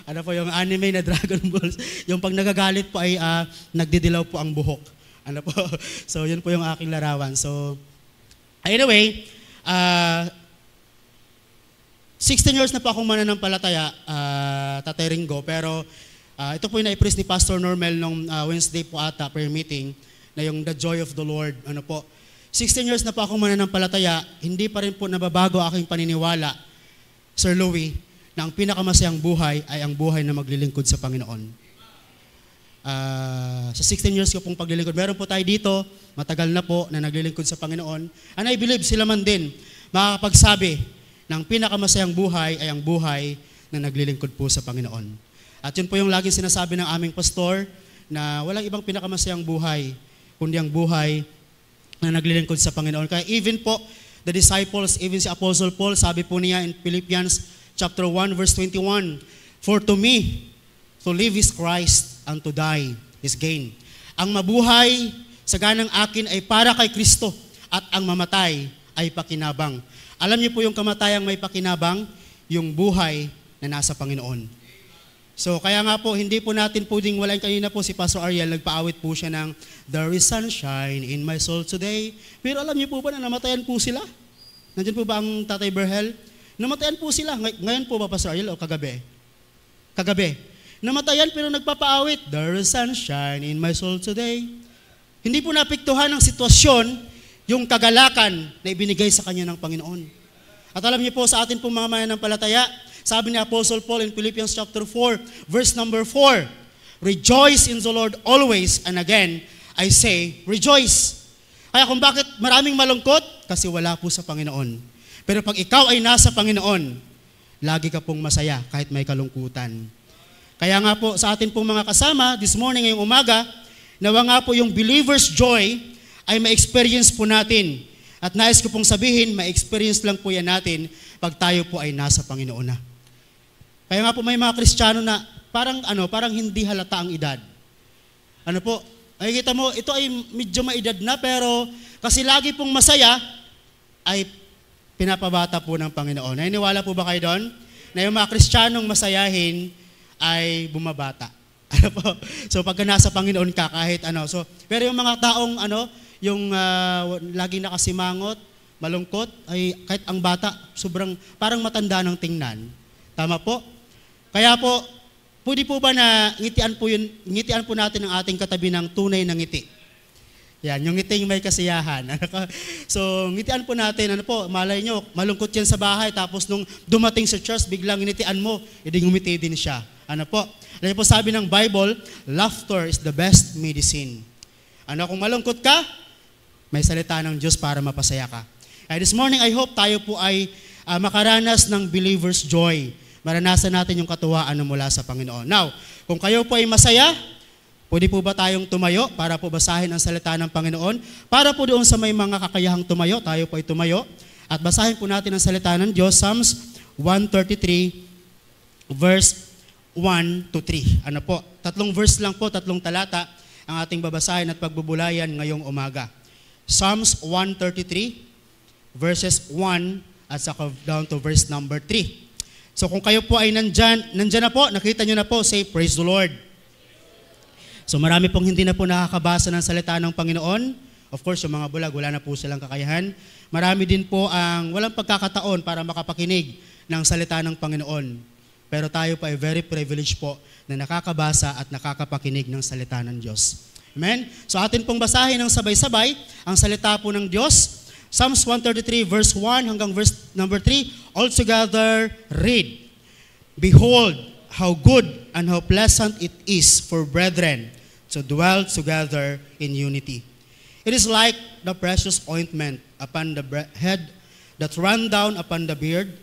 Ano po yung anime na Dragon Balls, yung pag nagagalit po ay nagdidilaw po ang buhok. Ano po? So, yun po yung aking larawan. So, anyway, 16 years na po akong mananampalataya, Tatay Ringo, pero ito po yung na-preach ni Pastor Normel nung Wednesday po ata, prayer meeting, na yung The Joy of the Lord. Ano po? 16 years na po akong mananampalataya, hindi pa rin po nababago aking paniniwala, Sir Louie, na ang pinakamasayang buhay ay ang buhay na maglilingkod sa Panginoon. Sa 16 years ko pong paglilingkod, meron po tayo dito, matagal na po na naglilingkod sa Panginoon. And I believe sila man din makakapagsabi na ang pinakamasayang buhay ay ang buhay na naglilingkod po sa Panginoon. At yun po yung laging sinasabi ng aming pastor na walang ibang pinakamasayang buhay kundi ang buhay na naglilingkod sa Panginoon. Kaya even po, the disciples, even si Apostle Paul, sabi po niya in Philippians chapter 1 verse 21, "For to me, to live is Christ, and to die is gain." Ang mabuhay sa ganang akin ay para kay Kristo, at ang mamatay ay pakinabang. Alam niyo po yung kamatayang may pakinabang, yung buhay na nasa Panginoon. So kaya nga po, hindi po natin pwedeng walain. Kanina po si Pastor Ariel, nagpaawit po siya ng "There is sunshine in my soul today." Pero alam niyo po ba na namatayan po sila? Nandiyan po ba ang Tatay Berhel? Namatayan po sila. Ngayon po ba, Pastor Ariel, o kagabi? Kagabi. Namatayan pero nagpapaawit, "There is sunshine in my soul today." Hindi po napiktuhan ng sitwasyon yung kagalakan na ibinigay sa kanya ng Panginoon. At alam niyo po, sa atin pong mga mananampalataya, sabi ni Apostle Paul in Philippians chapter 4, verse number 4, "Rejoice in the Lord always, and again, I say, rejoice." Kaya kung bakit maraming malungkot? Kasi wala po sa Panginoon. Pero pag ikaw ay nasa Panginoon, lagi ka pong masaya kahit may kalungkutan. Kaya nga po, sa atin pong mga kasama, this morning, ngayong umaga, nawa nga po yung believer's joy ay ma-experience po natin. At nais ko pong sabihin, ma-experience lang po yan natin pag tayo po ay nasa Panginoon na. Kaya nga po may mga Kristiyano na parang hindi halata ang edad. Ano po, nakikita mo, ito ay medyo maedad na, pero kasi lagi pong masaya, ay pinapabata po ng Panginoon. Naniniwala po ba kayo doon? Na yung mga Kristiyanong masayahin ay bumabata. Ano po? So pagka nasa Panginoon ka, kahit ano. So, pero yung mga taong yung laging nakasimangot, malungkot, ay kahit ang bata, sobrang parang matanda ng tingnan. Tama po? Kaya po, pwede po ba na ngitian po natin ang ating katabi ng tunay na ngiti? Yan, yung ngiting may kasiyahan. So, ngitian po natin, malay nyo, malungkot yan sa bahay, tapos nung dumating sa church, biglang ngitian mo, edi ngumiti din siya. Ano po? Dahil po sabi ng Bible, laughter is the best medicine. Kung malungkot ka, may salita ng Diyos para mapasaya ka. This morning, I hope tayo po ay makaranas ng believer's joy. Maranasan natin yung katuwaan na mula sa Panginoon. Now, kung kayo po ay masaya, pwede po ba tayong tumayo para po basahin ang salita ng Panginoon? Para po doon sa may mga kakayahang tumayo, tayo po ay tumayo. At basahin po natin ang salita ng Diyos, Psalms 133, verse 1 to 3. Tatlong verse lang po, tatlong talata ang ating babasahin at pagbubulayan ngayong umaga. Psalms 133, verses 1 at saka down to verse number 3. So kung kayo po ay nandyan na po, nakita nyo na po, say, praise the Lord. So marami pong hindi na po nakakabasa ng salita ng Panginoon. Of course, yung mga bulag, wala na po silang kakayahan. Marami din po ang walang pagkakataon para makapakinig ng salita ng Panginoon. Pero tayo pa ay very privileged po na nakakabasa at nakakapakinig ng salita ng Diyos. Amen? So atin pong basahin ng sabay-sabay ang salita po ng Diyos. Psalms 133 verse 1 hanggang verse number 3. All together read. "Behold, how good and how pleasant it is for brethren to dwell together in unity. It is like the precious ointment upon the head that ran down upon the beard,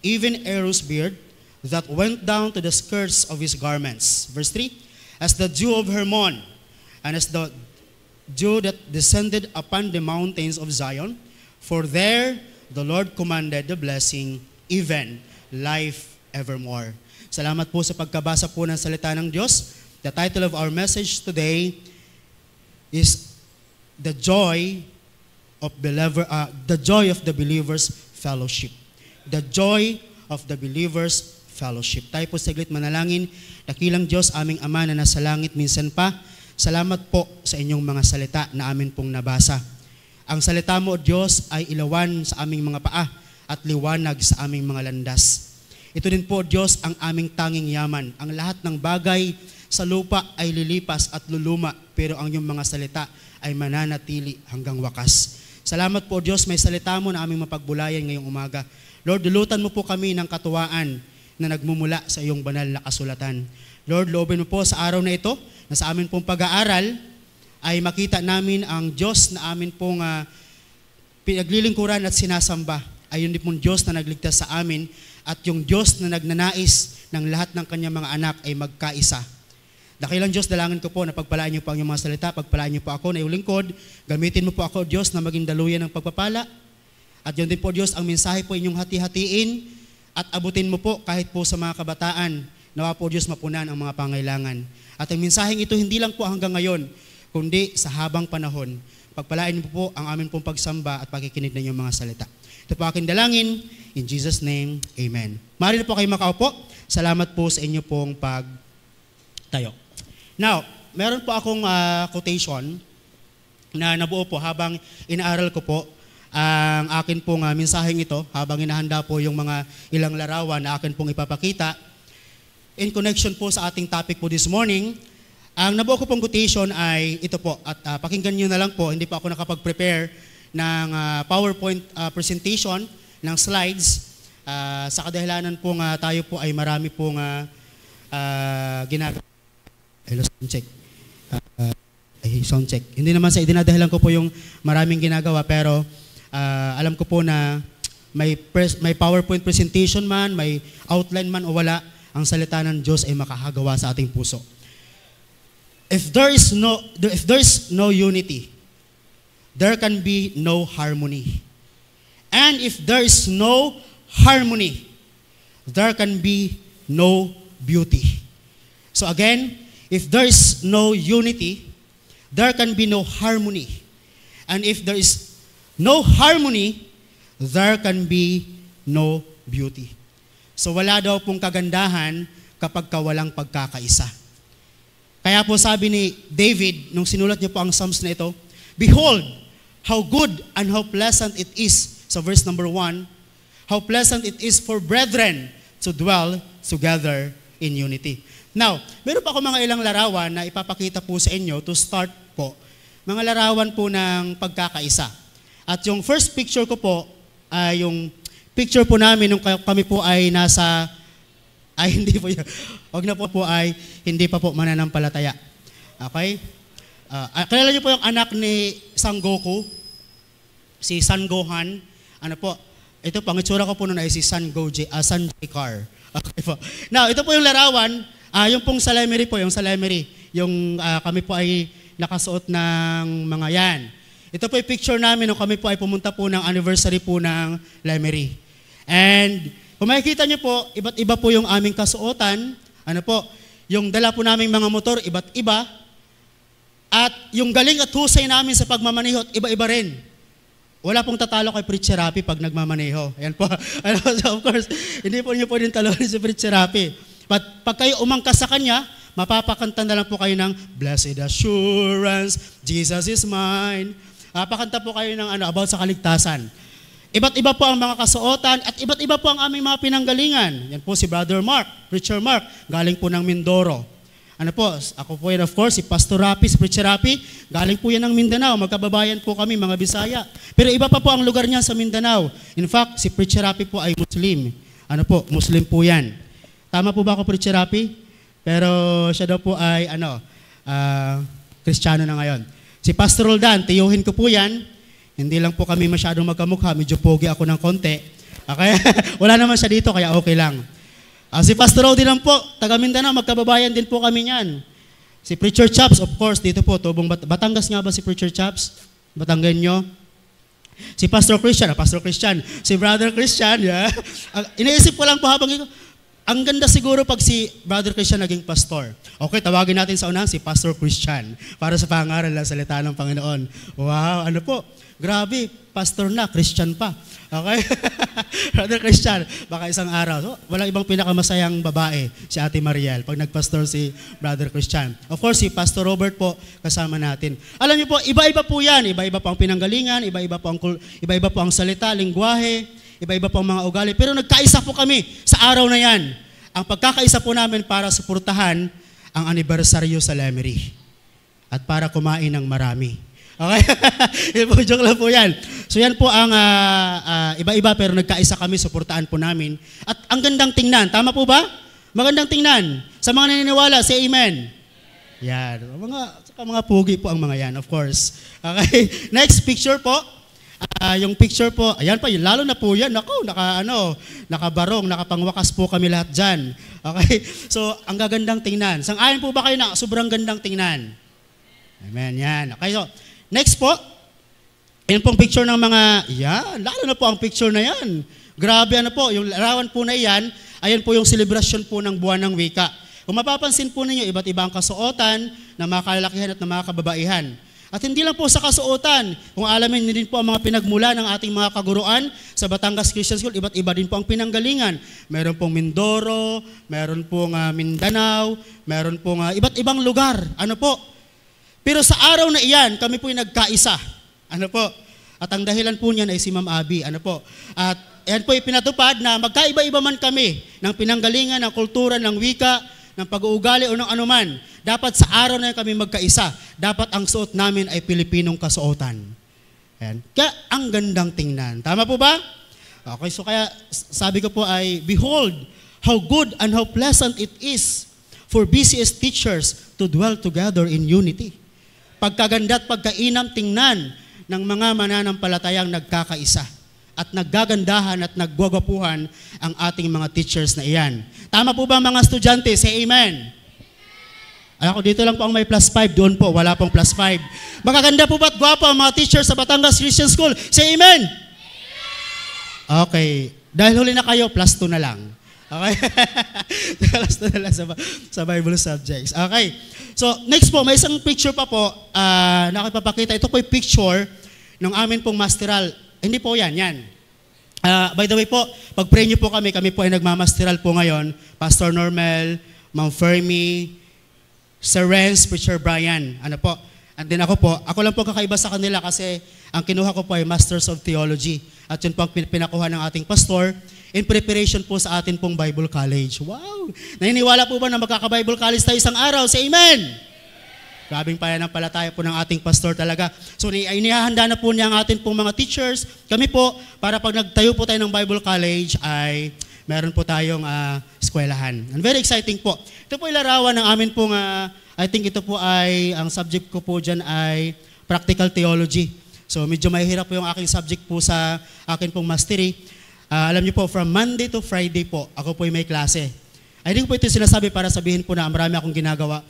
even Aaron's beard, that went down to the skirts of his garments." Verse 3, "As the dew of Hermon, and as the dew that descended upon the mountains of Zion, for there the Lord commanded the blessing, even life evermore." Salamat po sa pagkabasa po ng salita ng Diyos. The title of our message today is the joy of the believer's fellowship. The joy of the believer's fellowship. Tayo po saglit manalangin. Dakilang Diyos, aming Ama na nasa langit, minsan pa, salamat po sa inyong mga salita na amin pong nabasa. Ang salita mo, Diyos, ay ilawan sa aming mga paa at liwanag sa aming mga landas. Ito din po, Diyos, ang aming tanging yaman. Ang lahat ng bagay sa lupa ay lilipas at luluma, pero ang iyong mga salita ay mananatili hanggang wakas. Salamat po, Diyos, may salita mo na aming mapagbulayan ngayong umaga. Lord, dulutan mo po kami ng katuwaan na nagmumula sa iyong banal na kasulatan. Lord, loobin mo po sa araw na ito, na sa amin pong pag-aaral, ay makita namin ang Diyos na amin pong pinaglilingkuran at sinasamba. Ay yun din pong Diyos na nagligtas sa amin at yung Diyos na nagnanais ng lahat ng kanyang mga anak ay magkaisa. Dakilang Diyos, dalangin ko po na pagpalaan niyo po ang iyong mga salita, pagpalaan niyo po ako na iyong lingkod, gamitin mo po ako, Diyos, na maging daluyan ng pagpapala. At yun din po, Diyos, ang mensahe po inyong hati-hatiin at abutin mo po kahit po sa mga kabataan. Nawa po, Diyos, mapunan ang mga pangailangan. At ang mensaheng ito hindi lang po hanggang ngayon, kundi sa habang panahon. Pagpalain mo po ang amin pong pagsamba at pakikinig ng iyong mga salita. Ito po aking dalangin. In Jesus' name, Amen. Maaari na po kayo makaupo. Salamat po sa inyo pong pagtayo. Now, meron po akong quotation na nabuo po habang inaaral ko po ang akin pong mensaheng ito, habang inahanda po yung mga ilang larawan na akin pong ipapakita. In connection po sa ating topic po this morning, ang nabuo ko pong quotation ay ito po, at pakinggan nyo na lang po, hindi pa ako nakapag-prepare ng PowerPoint presentation, ng slides, sa kadahilanan po tayo po ay marami pong ginagawa. Hello, sound check. Sound check. Hindi naman sa idinadahilan ko po yung maraming ginagawa, pero alam ko po na may PowerPoint presentation man, may outline man o wala, ang salita ng Diyos ay makahagawa sa ating puso. If there is no unity, there can be no harmony. And if there is no harmony, there can be no beauty. So again, if there is no unity, there can be no harmony. And if there is no harmony, there can be no beauty. So wala daw pong kagandahan kapag walang pagkakaisa. Kaya po sabi ni David, nung sinulat niya po ang Psalms na ito, behold, how good and how pleasant it is, sa verse number 1, how pleasant it is for brethren to dwell together in unity. Now, meron pa ako mga ilang larawan na ipapakita po sa inyo to start po. Mga larawan po ng pagkakaisa. At yung first picture ko po ay yung picture po namin nung kami po ay hindi po yun. Huwag na po ay hindi pa po mananampalataya. Okay? Kilala niyo po yung anak ni Sang Goku? Si Son Gohan. Ano po? Ito po, ang itsura ko po noon ay si Son J-Car. Okay po. Now, ito po yung larawan. Yung pong sa Lemery po, yung sa Lemery. Yung kami po ay nakasuot ng mga yan. Ito po yung picture namin nung kami po ay pumunta po ng anniversary po ng Lemery. And kung makikita niyo po, iba't iba po yung aming kasuotan. Ano po, yung dala po naming mga motor, iba't iba. At yung galing at husay namin sa pagmamaneho, iba-iba rin. Wala pong tatalo kay Preacher Rapi pag nagmamaneho. Ayan po. So of course, hindi po niyo po din talonin si Preacher Rapi. But pag kayo umangkas sa kanya, mapapakanta na lang po kayo ng Blessed Assurance, Jesus is mine. Pakanta po kayo ng about sa kaligtasan. Iba't iba po ang mga kasuotan at iba't iba po ang aming mga pinanggalingan. Yan po si Brother Mark, Preacher Mark, galing po ng Mindoro. Ano po, ako po yan of course, si Pastor Rapi, si Preacher Rapi, galing po yan ng Mindanao, magkababayan po kami, mga Bisaya. Pero iba pa po ang lugar niya sa Mindanao. In fact, si Preacher Rapi po ay Muslim. Ano po, Muslim po yan. Tama po ba ako, Preacher Rapi? Pero siya daw po ay Kristiyano na ngayon. Si Pastor Roldan, tiyuhin ko po yan. Hindi lang po kami masyadong magkamukha, medyo pogi ako ng konti. Okay? Wala naman siya dito, kaya okay lang. Si Pastor Rodi lang po, taga Mindanao, magkababayan din po kami niyan. Si Preacher Chaps, of course, dito po, Tubong Batangas nga ba si Preacher Chaps? Batanggenyo. Si Pastor Christian, si Brother Christian, yeah. Iniisip ko lang po habang ito, ang ganda siguro pag si Brother Christian naging pastor. Okay, tawagin natin sa unahan si Pastor Christian para sa pangaral ng salita ng Panginoon. Wow, ano po? Grabe, pastor na, Christian pa. Okay? Brother Christian, baka isang araw. So, walang ibang pinakamasayang babae, si Ate Mariel, pag nagpastor si Brother Christian. Of course, si Pastor Robert po, kasama natin. Alam niyo po, iba-iba po yan. Iba-iba po ang pinanggalingan, iba-iba po ang salita, lingwahe, iba-iba po ang mga ugali. Pero nagkaisa po kami sa araw na yan. Ang pagkakaisa po namin para suportahan ang anibersaryo sa Lemery. At para kumain ng marami. Okay? Joke lang po yan. So yan po ang iba-iba pero nagkaisa kami, suportaan po namin. At ang gandang tingnan. Tama po ba? Magandang tingnan. Sa mga naniniwala, say amen. Yan. Mga pugi po ang mga yan, of course. Okay? Next picture po. Yung picture po, ayan pa, lalo na po yan. Naku, nakabarong, nakapangwakas po kami lahat dyan. Okay? So, ang gagandang tingnan. Sang-ayon po ba kayo na sobrang gandang tingnan? Amen, yan. Okay, so, next po, yan pong picture ng mga, yan, lalo na po ang picture na yan. Grabe, ano po, yung larawan po na yan, ayan po yung celebration po ng buwan ng wika. Kung mapapansin po ninyo, iba't ibang kasuotan ng mga kalalakihan at ng mga kababaihan. At hindi lang po sa kasuotan, kung alamin din po ang mga pinagmula ng ating mga kaguruan sa Batangas Christian School, iba't iba din po ang pinanggalingan. Meron pong Mindoro, meron pong Mindanao, meron pong iba't ibang lugar. Ano po? Pero sa araw na iyan, kami po'y nagkaisa. Ano po? At ang dahilan po niyan ay si Ma'am Abby. Ano po? At yan po'y pinatupad na magkaiba-iba man kami ng pinanggalingan, ng kultura, ng wika, ng pag-uugali o ng anuman. Dapat sa araw na kami magkaisa. Dapat ang suot namin ay Pilipinong kasuotan. Ayan. Kaya ang gandang tingnan. Tama po ba? Okay, so kaya sabi ko po ay, behold, how good and how pleasant it is for BCS teachers to dwell together in unity. Pagkaganda at pagkainam tingnan ng mga mananampalatayang nagkakaisa at naggagandahan at naggwagwapuhan ang ating mga teachers na iyan. Tama po ba mga estudyante? Say amen. Ako dito lang po ang may +5, doon po wala pong +5. Magaganda po ba't gwapo ang mga teachers sa Batangas Christian School? Say amen. Okay. Dahil huli na kayo, +2 na lang. Okay? +2 na lang sa Bible subjects. Okay. So, next po, may isang picture pa po na ipapakita. Ito po yung picture ng amin pong masteral. Hindi po yan. By the way po, pag-pray niyo po kami po ay nagmamasteral po ngayon. Pastor Normel, Ma'am Fermi, Sir Renz, Preacher Brian. Ano po? And then ako lang po kakaiba sa kanila kasi ang kinuha ko po ay Masters of Theology. At yun po ang pinakuha ng ating pastor in preparation po sa atin pong Bible College. Wow! Naniniwala po ba na magkaka-Bible College tayo isang araw? Say amen! Grabing pananampalataya po ng ating pastor talaga. So, inihahanda na po niya ang atin pong mga teachers. Kami po, para pag nagtayo po tayo ng Bible College, ay meron po tayong eskwelahan. And very exciting po. Ito po ilarawan ng amin pong, I think ito po ay, ang subject ko po dyan ay Practical Theology. So, medyo mahirap po yung aking subject po sa akin pong mastery. Alam niyo po, from Monday to Friday po, ako po may klase. I think po ito sinasabi para sabihin po na marami akong ginagawa.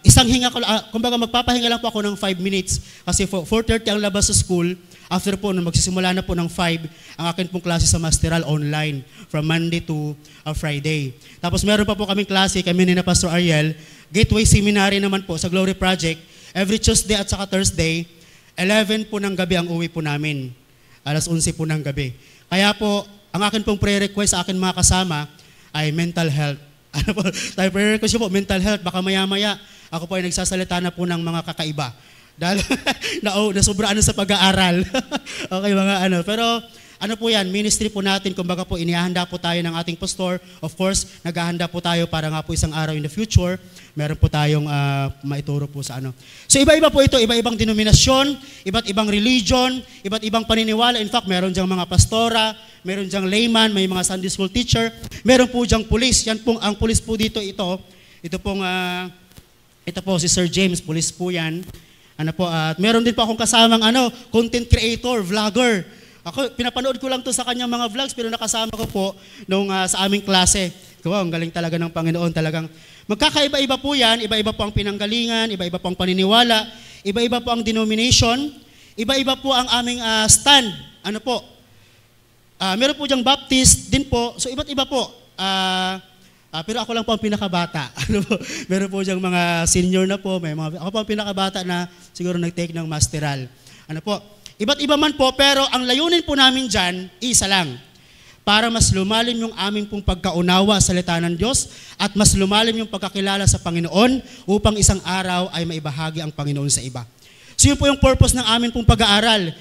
Isang hinga ko, kumbaga magpapahinga lang po ako ng 5 minutes kasi 4:30 ang labas sa school. After po, nung magsisimula na po ng 5, ang akin pong klase sa Masteral online from Monday to Friday. Tapos meron pa po kaming klase, kami ni na Pastor Ariel, Gateway Seminary naman po sa Glory Project. Every Tuesday at saka Thursday, 11 po ng gabi ang uwi po namin. 11:00 po ng gabi. Kaya po, ang akin pong prayer request sa akin mga kasama ay mental health. Ano po, tayo prayer request po, mental health, baka maya-maya, ako po ay nagsasalita na po ng mga kakaiba. Dahil nasobraan sa pag-aaral. Okay, pero ano po yan, ministry po natin, kumbaga po, inihahanda po tayo ng ating pastor. Of course, naghahanda po tayo para nga po isang araw in the future, meron po tayong maituro po sa ano. So iba-iba po ito, iba-ibang denominasyon, iba't ibang religion, iba't ibang paniniwala. In fact, meron diyang mga pastora, meron diyang layman, may mga Sunday school teacher, meron po diyang police. Yan pong, ang police po dito, ito po si Sir James, police po yan. Ano po, at meron din po akong kasamang content creator, vlogger. Ako, pinapanood ko lang to sa kanyang mga vlogs, pero nakasama ko po nung sa aming klase. Ang galing talaga ng Panginoon. Talagang magkakaiba-iba po yan, iba-iba po ang pinanggalingan, iba-iba po ang paniniwala, iba-iba po ang denomination, iba-iba po ang aming stand. Ano po? Meron po diyang Baptist din po, so iba't iba po. Pero ako lang po ang pinakabata. Ano po? Meron po diyang mga senior na po. Ako po ang pinakabata na siguro nag-take ng masteral. Ano po? Iba't iba man po, pero ang layunin po namin dyan, isa lang. Para mas lumalim yung aming pong pagkaunawa sa salita ng Diyos at mas lumalim yung pagkakilala sa Panginoon upang isang araw ay maibahagi ang Panginoon sa iba. So yun po yung purpose ng amin pong pag-aaral.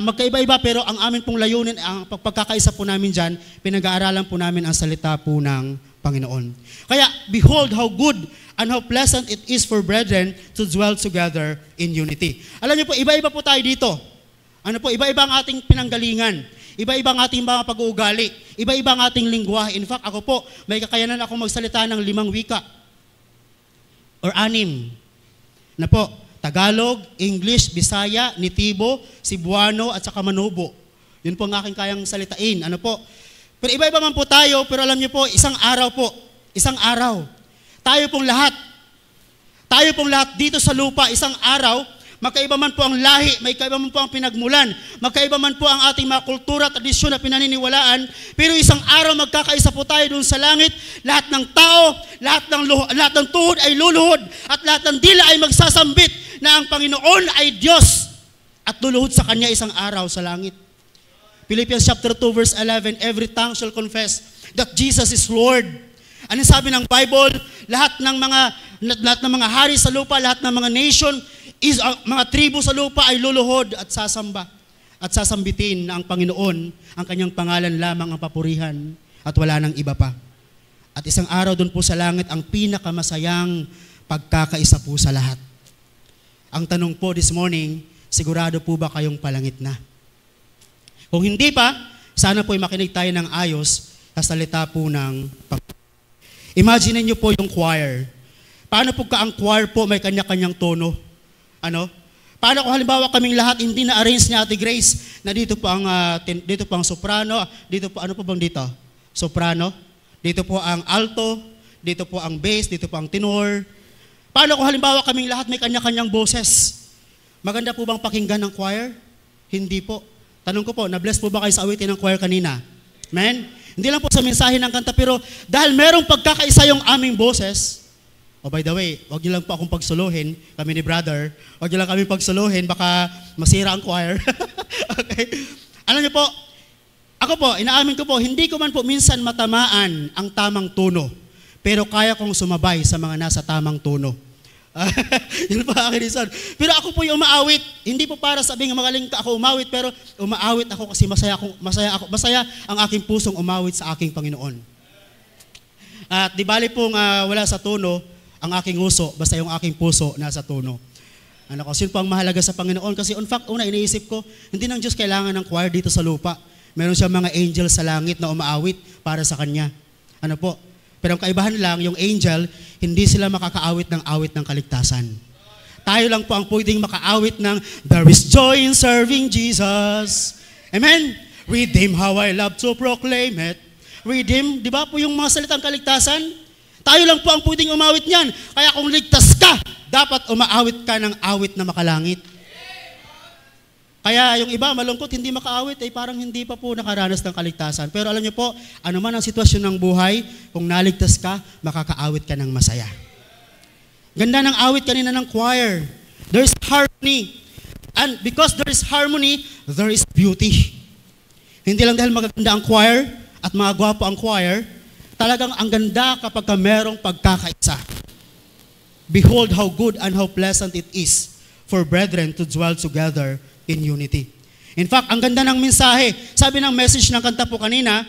Magkaiba-iba pero ang amin pong layunin, ang pagkakaisa po namin dyan, pinag-aaralan po namin ang salita po ng Panginoon. Kaya, behold how good and how pleasant it is for brethren to dwell together in unity. Alam niyo po, iba-iba po tayo dito. Ano po, iba-iba ang ating pinanggalingan. Iba-iba ang ating mga pag-uugali. Iba-iba ang ating lingwahe. In fact, ako po, may kakayanan ako magsalita ng 5 wika. Or 6. Na po, Tagalog, English, Bisaya, Nitibo, Cebuano, at saka Manobo. Yun po ang aking kayang salitain. Ano po? Pero iba-iba man po tayo, pero alam niyo po, isang araw po, isang araw. Tayo pong lahat dito sa lupa, isang araw, magkaiba man po ang lahi, magkaiba man po ang pinagmulan, magkaiba man po ang ating mga kultura, tradisyon na pinaniniwalaan, pero isang araw magkakaisa po tayo doon sa langit, lahat ng tao, lahat ng tuhod ay luluhod, at lahat ng dila ay magsasambit na ang Panginoon ay Diyos, at luluhod sa Kanya isang araw sa langit. Philippians chapter 2 verse 11, every tongue shall confess that Jesus is Lord. Ano sabi ng Bible? Lahat ng mga hari sa lupa, lahat ng mga nation, mga tribu sa lupa ay luluhod at sasamba at sasambitin na ang Panginoon, ang kanyang pangalan lamang ang papurihan at wala nang iba pa. At isang araw doon po sa langit, ang pinakamasayang pagkakaisa po sa lahat. Ang tanong po this morning, sigurado po ba kayong palangit na? Kung hindi pa, sana po makinig tayo ng ayos sa salita po ng Panginoon. Imagine niyo po yung choir. Paano po ang choir po may kanya-kanyang tono? Ano? Paano kung halimbawa kaming lahat hindi na-arrange ni Ate Grace na dito po ang soprano, dito po ano po bang dito? Soprano, dito po ang alto, dito po ang bass, dito po ang tenor. Paano kung halimbawa kaming lahat may kanya-kanyang boses? Maganda po bang pakinggan ng choir? Hindi po. Tanong ko po, na-bless po ba kayo sa awitin ng choir kanina? Amen? Hindi lang po sa mensahe ng kanta, pero dahil merong pagkakaisa yung aming boses, by the way, wag niyo lang po akong pagsuluhin, kami ni brother, wag niyo lang kami pagsuluhin, baka masira ang choir. Okay? Alam niyo po, ako po, inaamin ko po, hindi ko man po minsan matamaan ang tamang tono, pero kaya kong sumabay sa mga nasa tamang tono. Yun po akin reason. Pero ako po yung umaawit. Hindi po para sabing magaling ako umawit, pero umaawit ako kasi masaya ang aking pusong umawit sa aking Panginoon. At di bali pong wala sa tono ang aking uso, basta yung aking puso nasa tono. Ano ko, sino po ang mahalaga sa Panginoon? Kasi in fact, iniisip ko, hindi ng Diyos kailangan ng choir dito sa lupa. Meron siya mga angel sa langit na umaawit para sa Kanya. Ano po? Pero ang kaibahan lang, yung angel, hindi sila makakaawit ng awit ng kaligtasan. Tayo lang po ang pwedeng makaawit ng there is joy in serving Jesus. Amen? Redeem how I love to proclaim it. Redeem, di ba po yung mga salitang kaligtasan? Tayo lang po ang pwedeng umawit niyan. Kaya kung ligtas ka, dapat umaawit ka ng awit na makalangit. Kaya yung iba, malungkot, hindi makaawit, parang hindi pa po nakaranas ng kaligtasan. Pero alam niyo po, ano man ang sitwasyon ng buhay, kung naligtas ka, makakaawit ka ng masaya. Ganda ng awit kanina ng choir. There is harmony. And because there is harmony, there is beauty. Hindi lang dahil maganda ang choir at mga gwapo ang choir, talagang ang ganda kapag merong pagkakaisa. Behold how good and how pleasant it is for brethren to dwell together in unity. In fact, ang ganda ng mensahe. Sabi ng message ng kanta po kanina,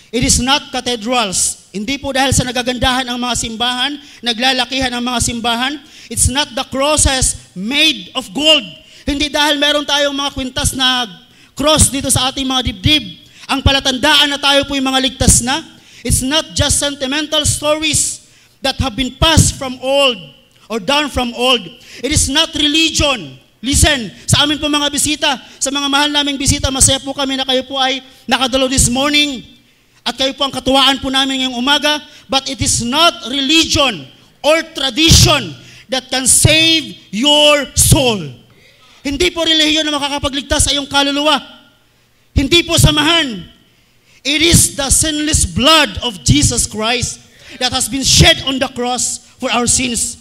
it is not cathedrals. Hindi po dahil sa nagagandahan ang mga simbahan, naglalakihan ang mga simbahan. It's not the crosses made of gold. Hindi dahil meron tayong mga kwintas na cross dito sa ating mga dibdib. Ang palatandaan na tayo po yung mga ligtas na. It's not just sentimental stories that have been passed from old or down from old. It is not religion. Listen, sa amin po mga bisita, sa mga mahal naming bisita, masaya po kami na kayo po ay nakadalo this morning at kayo po ang katuwaan po namin ngayong umaga, but it is not religion or tradition that can save your soul. Hindi po relihiyon na makakapagligtas sa iyong kaluluwa. Hindi po samahan. It is the sinless blood of Jesus Christ that has been shed on the cross for our sins.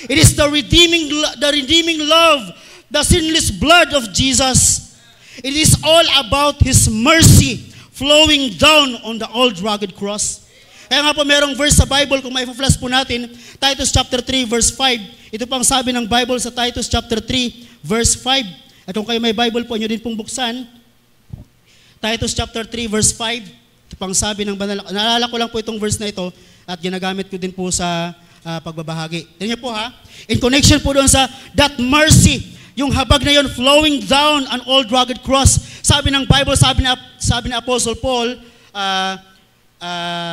It is the redeeming love, the sinless blood of Jesus. It is all about His mercy flowing down on the old rugged cross. Kaya nga po merong verse sa Bible, kung mai-flash po natin, Titus chapter 3 verse 5. Ito pang sabi ng Bible sa Titus chapter 3 verse 5. At kung kayo may Bible po, nyo din pong buksan. Titus chapter 3 verse 5. Ito pang sabi ng banal. Naalala ko lang po itong verse na ito at ginagamit ko din po sa pagbabahagi. Tingnan niyo po ha. In connection po doon sa that mercy, yung habag na yon flowing down an old rugged cross. Sabi ng Bible, sabi ni Apostle Paul,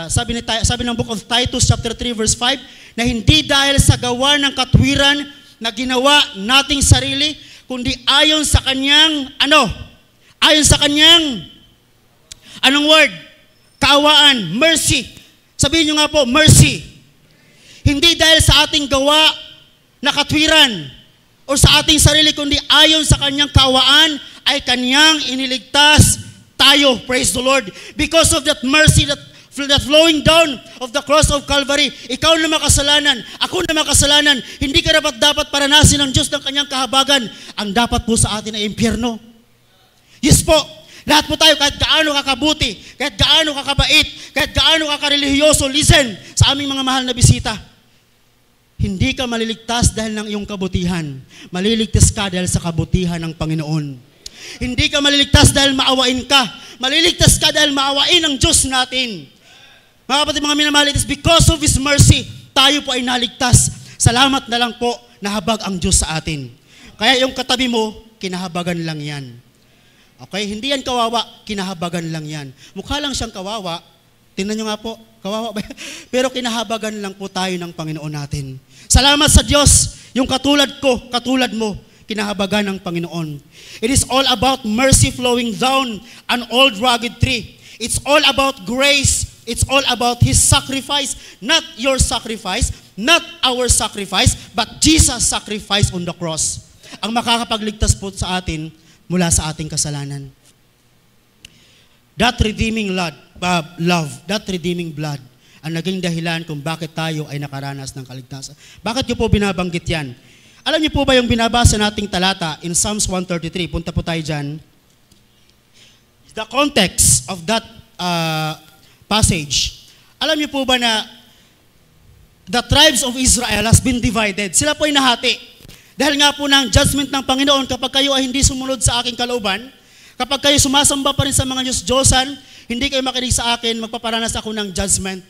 sabi ng book of Titus chapter 3 verse 5, na hindi dahil sa gawa ng katwiran na ginawa nating sarili, kundi ayon sa kanyang, ayon sa kanyang, anong word? Kaawaan, mercy. Sabihin nyo nga po, mercy. Hindi dahil sa ating gawa na katwiran o sa ating sarili, kundi ayon sa kanyang kaawaan ay kanyang iniligtas tayo. Praise the Lord. Because of that mercy that flowing down of the cross of Calvary, ikaw na makasalanan, ako na makasalanan, hindi ka dapat paranasin ng Diyos ng kanyang kahabagan. Ang dapat po sa atin ay impyerno. Yes po. Lahat po tayo, kahit gaano kakabuti, kahit gaano kakabait, kahit gaano kakarelihiyoso, listen sa aming mga mahal na bisita. Hindi ka maliligtas dahil ng iyong kabutihan. Maliligtas ka dahil sa kabutihan ng Panginoon. Hindi ka maliligtas dahil maawain ka. Maliligtas ka dahil maawain ng Diyos natin. Mga kapatid, mga minamahal, it is because of His mercy, tayo po ay naligtas. Salamat na lang po, nahabag ang Diyos sa atin. Kaya yung katabi mo, kinahabagan lang yan. Okay? Hindi yan kawawa, kinahabagan lang yan. Mukha lang siyang kawawa. Tingnan nyo nga po, kawawa ba? Pero kinahabagan lang po tayo ng Panginoon natin. Salamat sa Diyos, yung katulad ko, katulad mo, kinahabagan ng Panginoon. It is all about mercy flowing down an old rugged tree. It's all about grace. It's all about His sacrifice. Not your sacrifice, not our sacrifice, but Jesus' sacrifice on the cross. Ang makakapagligtas po sa atin mula sa ating kasalanan. That redeeming love, that redeeming blood, ang naging dahilan kung bakit tayo ay nakaranas ng kaligtasan. Bakit niyo po binabanggit yan? Alam niyo po ba yung binabasa nating talata in Psalms 133? Punta po tayo dyan. The context of that passage. Alam niyo po ba na the tribes of Israel has been divided? Sila po ay nahati. Dahil nga po ng judgment ng Panginoon, kapag kayo ay hindi sumunod sa aking kalooban, kapag kayo sumasamba pa rin sa mga Diyos-Diyosan, hindi kayo makinig sa akin, magpaparanas ako ng judgment.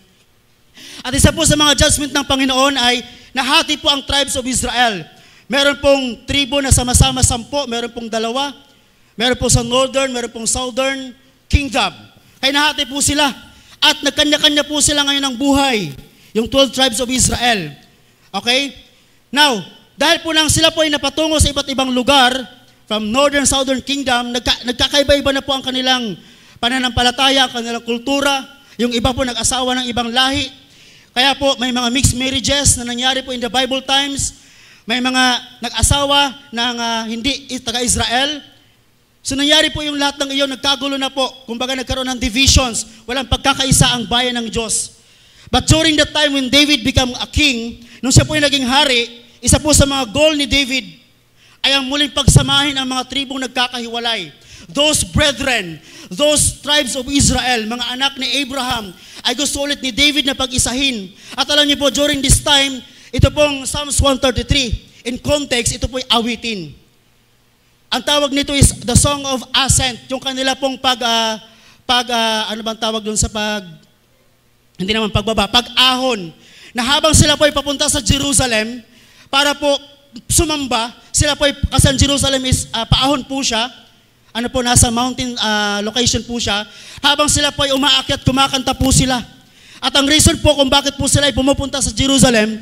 At isa po sa mga judgment ng Panginoon ay nahati po ang tribes of Israel. Meron pong tribo na sama-sama 10, meron pong 2, meron po sa northern, meron pong southern kingdom. Kaya nahati po sila. At nagkanya-kanya po sila ngayon ng buhay, yung 12 tribes of Israel. Okay? Now, dahil po nang sila po ay napatungo sa iba't ibang lugar, from northern, southern kingdom, nagkakaiba-iba na po ang kanilang pananampalataya, kanilang kultura, yung iba po nag-asawa ng ibang lahi. Kaya po may mga mixed marriages na nangyari po in the Bible times, may mga nag-asawa ng hindi taga-Israel. So nangyari po yung lahat ng iyon, nagkagulo na po, kumbaga nagkaroon ng divisions, walang pagkakaisa ang bayan ng Diyos. But during that time when David became a king, nung siya po yung naging hari, isa po sa mga goal ni David ay ang muling pagsamahin ang mga tribong nagkakahiwalay. Those brethren, those tribes of Israel, mga anak ni Abraham, ay gusto ulit ni David na pag-isahin. At alam niyo po, during this time, ito pong Psalms 133, in context, ito po'y awitin. Ang tawag nito is the Song of Ascent, yung kanila pong ano bang tawag doon sa hindi naman pagbaba, pag-ahon, na habang sila po'y papunta sa Jerusalem, para po sumamba, sila po, kasi ang Jerusalem is, paahon po siya, ano po, nasa mountain location po siya, habang sila po ay umaakyat, kumakanta po sila. At ang reason po kung bakit po sila ay pumupunta sa Jerusalem,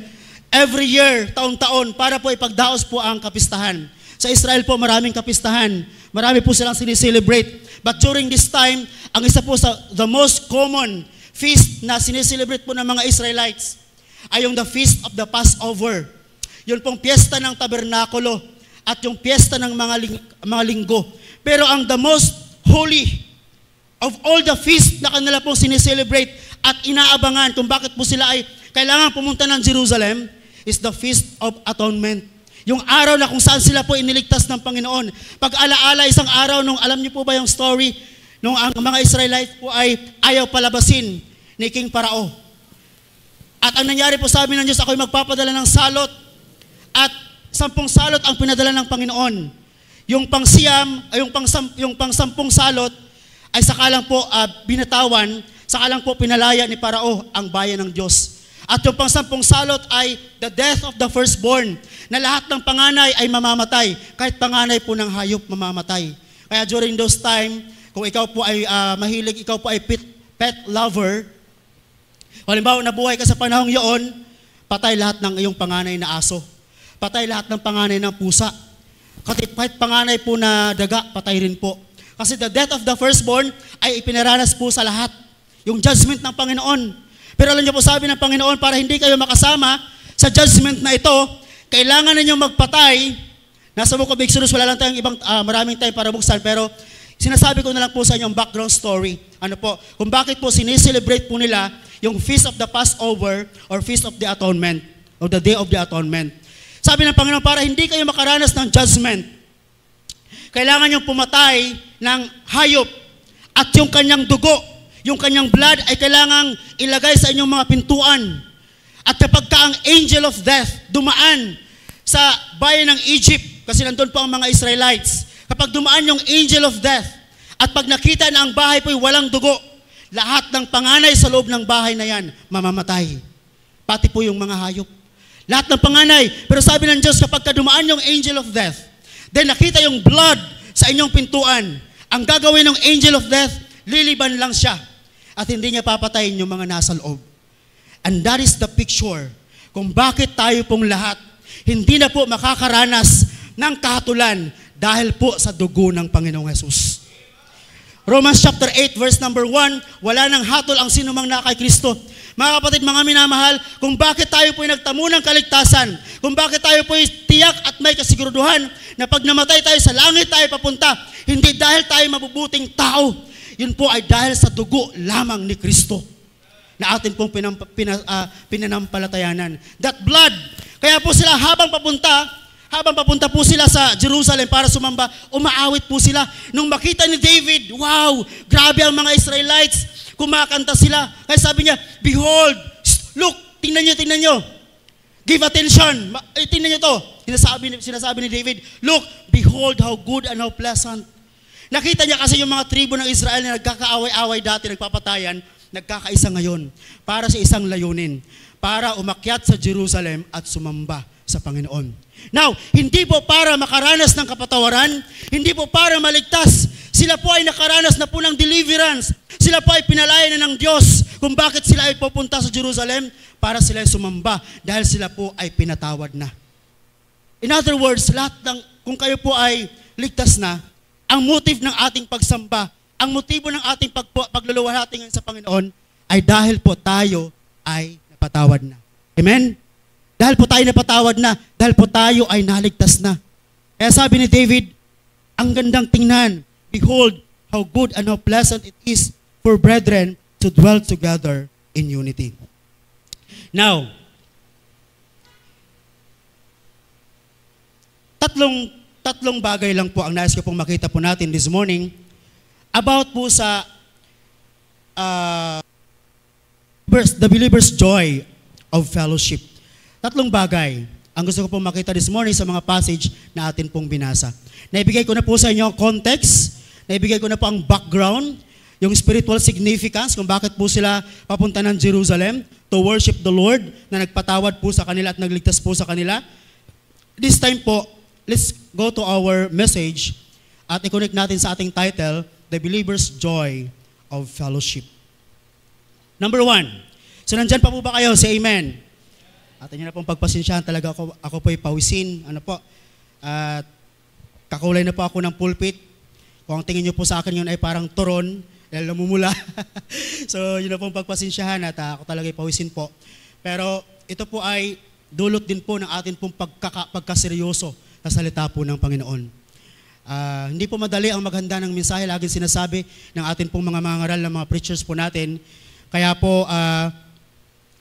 every year, taon-taon, para po ipagdaos po ang kapistahan. Sa Israel po, maraming kapistahan, marami po silang sinicelebrate. But during this time, ang isa po sa the most common feast na sinicelebrate po ng mga Israelites, ay yung the Feast of the Passover. Yun pong piyesta ng tabernakulo at yung piyesta ng mga linggo. Pero ang the most holy of all the feast na kanila pong sineselebrate at inaabangan kung bakit po sila ay kailangan pumunta ng Jerusalem is the Feast of Atonement. Yung araw na kung saan sila po iniligtas ng Panginoon. Pag-alaala isang araw nung alam niyo po ba yung story nung ang mga Israelites po ay ayaw palabasin ni King Parao. At ang nangyari po sabi ng Diyos, ako'y magpapadala ng salot at 10 salot ang pinadala ng Panginoon. Yung yung pang-10 salot ay sakalang po binatawan, sakalang po pinalaya ni Parao ang bayan ng Diyos. At yung pang-10 salot ay the death of the firstborn, na lahat ng panganay ay mamamatay, kahit panganay po ng hayop mamamatay. Kaya during those time, kung ikaw po ay mahilig, ikaw po ay pet lover, halimbawa nabuhay ka sa panahong iyon, patay lahat ng iyong panganay na aso. Patay lahat ng panganay ng pusa. Kahit panganay po na daga, patay rin po. Kasi the death of the firstborn ay ipinaranas po sa lahat. Yung judgment ng Panginoon. Pero alam niyo po sabi ng Panginoon, para hindi kayo makasama sa judgment na ito, kailangan ninyong magpatay. Nasa Book of Exodus, wala lang tayong ibang maraming time para buksan, pero sinasabi ko na lang po sa inyo ang background story. Ano po, kung bakit po sineselebrate po nila yung Feast of the Passover or Feast of the Atonement, or the Day of the Atonement. Sabi ng Panginoon, para hindi kayo makaranas ng judgment, kailangan niyong pumatay ng hayop at yung kanyang dugo, yung kanyang blood ay kailangang ilagay sa inyong mga pintuan. At kapag ka ang angel of death dumaan sa bayan ng Egypt, kasi nandun po ang mga Israelites, kapag dumaan yung angel of death, at pag nakita na ang bahay po'y walang dugo, lahat ng panganay sa loob ng bahay na yan, mamamatay. Pati po yung mga hayop. Lahat ng panganay. Pero sabi ng Diyos, kapag dumaan yung angel of death, then nakita yung blood sa inyong pintuan, ang gagawin ng angel of death, liliban lang siya. At hindi niya papatayin yung mga nasa loob. And that is the picture kung bakit tayo pong lahat hindi na po makakaranas ng kahatulan dahil po sa dugo ng Panginoong Jesus. Romans chapter 8 verse number 1, wala nang hatol ang sinumang na kay Kristo. Mga kapatid, mga minamahal, kung bakit tayo po'y nagtamo ng kaligtasan, kung bakit tayo po'y tiyak at may kasiguruduhan na pag namatay tayo sa langit tayo papunta, hindi dahil tayo mabubuting tao, yun po ay dahil sa dugo lamang ni Kristo na atin pong pinanampalatayanan. That blood, kaya po sila habang papunta po sila sa Jerusalem para sumamba, umaawit po sila. Nung makita ni David, wow, grabe ang mga Israelites, kumakanta sila. Kaya sabi niya, behold, look, tingnan nyo. Give attention. Tingnan nyo to. Sinasabi ni David, look, behold how good and how pleasant. Nakita niya kasi yung mga tribo ng Israel na nagkakaaway-away dati, nagpapatayan, nagkakaisa ngayon para sa isang layunin, para umakyat sa Jerusalem at sumamba sa Panginoon. Now, hindi po para makaranas ng kapatawaran, hindi po para maligtas. Sila po ay nakaranas na po ng deliverance. Sila po ay pinalaya na ng Diyos kung bakit sila ay pupunta sa Jerusalem para sila ay sumamba dahil sila po ay pinatawad na. In other words, kung kayo po ay ligtas na, ang motive ng ating pagsamba, ang motibo ng ating pagluluwalhati ngayon sa Panginoon ay dahil po tayo ay napatawad na. Amen? Dahil po tayo napatawad na, dahil po tayo ay naligtas na. Kaya sabi ni David, ang gandang tingnan, behold, how good and how pleasant it is for brethren to dwell together in unity. Now, tatlong bagay lang po ang nais ko pong makita po natin this morning about po sa the believer's joy of fellowship. Tatlong bagay ang gusto ko pong makita this morning sa mga passage na atin pong binasa. Naibigay ko na po sa inyo ang context, naibigay ko na po ang background, yung spiritual significance kung bakit po sila papunta ng Jerusalem to worship the Lord na nagpatawad po sa kanila at nagligtas po sa kanila. This time po, let's go to our message at i-connect natin sa ating title, The Believer's Joy of Fellowship. Number 1. So nandyan pa po ba kayo? Say amen. At inyo na pong pagpasensyahan talaga ako po'y pawisin. Ano po? At kakulay na po ako ng pulpit. Kung ang tingin nyo po sa akin yun ay parang turon, dahil namumula. So yun na pong pagpasensyahan at ako talaga'y pawisin po. Pero ito po ay dulot din po ng atin pong pagkaseryoso na salita po ng Panginoon. Hindi po madali ang maghanda ng mensahe, laging sinasabi ng atin pong mga mangaral ng mga preachers po natin. Kaya po,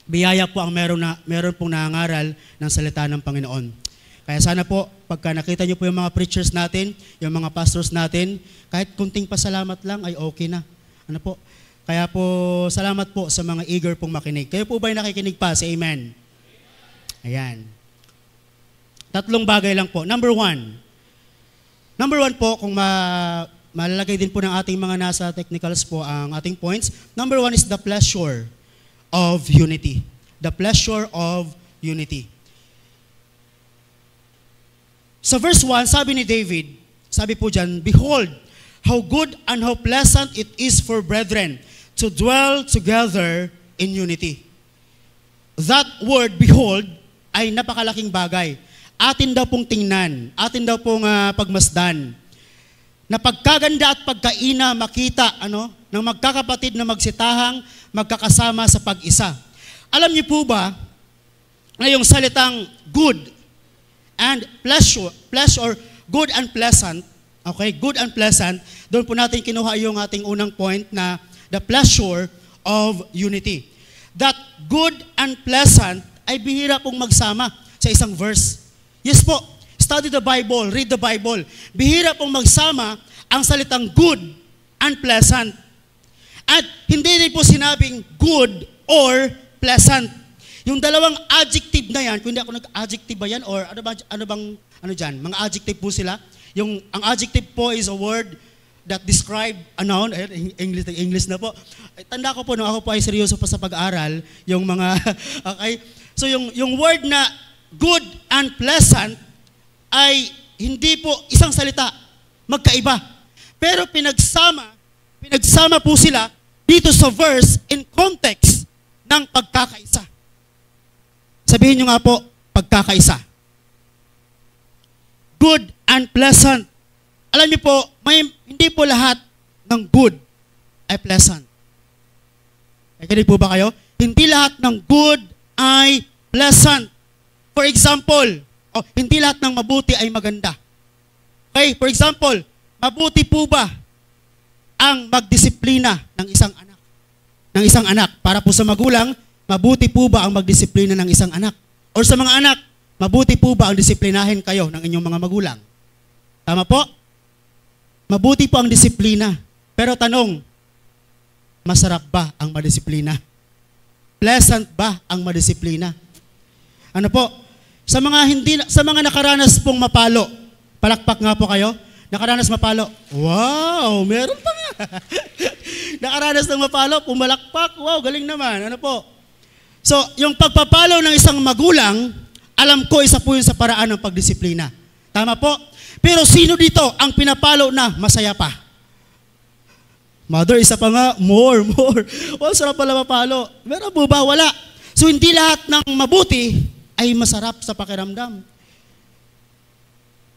biyaya po ang meron pong nangangaral ng salita ng Panginoon. Kaya sana po, pagka nakita niyo po yung mga preachers natin, yung mga pastors natin, kahit kunting pasalamat lang ay okay na. Ano po? Kaya po, salamat po sa mga eager pong makinig. Kayo po ba'y nakikinig pa? Say amen. Ayan. 3 bagay lang po. Number one po, kung malalagay din po ng ating mga nasa technicals po ang ating points. Number 1 is the pleasure of unity. The pleasure of unity. Sa verse 1, sabi ni David, sabi po dyan, "Behold, how good and how pleasant it is for brethren to dwell together in unity." That word, behold, ay napakalaking bagay. Atin daw pong tingnan, atin daw pong pagmasdan, na pagkaganda at pagkaina makita ng magkakapatid na magsitahang magkakasama sa pag-isa. Alam niyo po ba na yung salitang good and pleasure, good and pleasant, okay, good and pleasant, doon po natin kinuha yung ating unang point na the pleasure of unity. That good and pleasant ay bihira pong magsama sa isang verse. Yes po, study the Bible, read the Bible. Bihira pong magsama ang salitang good and pleasant. At hindi rin po sinabing good or pleasant. Yung dalawang adjective na yan, kung hindi ako nag-adjective ba yan, or ano dyan, mga adjective po sila. Ang adjective po is a word that describe a noun. English na po. Tanda ko po, nung ako po ay seryoso pa sa pag-aaral, yung mga, okay. So yung word na good and pleasant ay hindi po isang salita, magkaiba. Pero pinagsama po sila dito sa verse in context ng pagkakaisa. Sabihin nyo nga po, pagkakaisa. Good and pleasant. Alam niyo po, hindi po lahat ng good ay pleasant. Nakikinig po ba kayo? Hindi lahat ng good ay pleasant. For example, hindi lahat ng mabuti ay maganda. Okay, for example, mabuti po ba ang magdisiplina ng isang anak? Ng isang anak. Para po sa magulang, mabuti po ba ang magdisiplina ng isang anak? Or sa mga anak, mabuti po ba ang disiplinahin kayo ng inyong mga magulang? Tama po? Mabuti po ang disiplina. Pero tanong, masarap ba ang madisiplina? Pleasant ba ang madisiplina? Ano po? Sa mga nakaranas pong mapalo, palakpak nga po kayo, nakaranas mapalo. Wow, meron pa nga. Nakaranas ng mapalo, pumalakpak. Wow, galing naman. Ano po? So, yung pagpapalo ng isang magulang, alam ko isa po yun sa paraan ng pagdisiplina. Tama po? Pero sino dito ang pinapalo na masaya pa? Mother, isa pa nga, more. Wow, sarap pala mapalo. Meron po ba? Wala. So, hindi lahat ng mabuti ay masarap sa pakiramdam.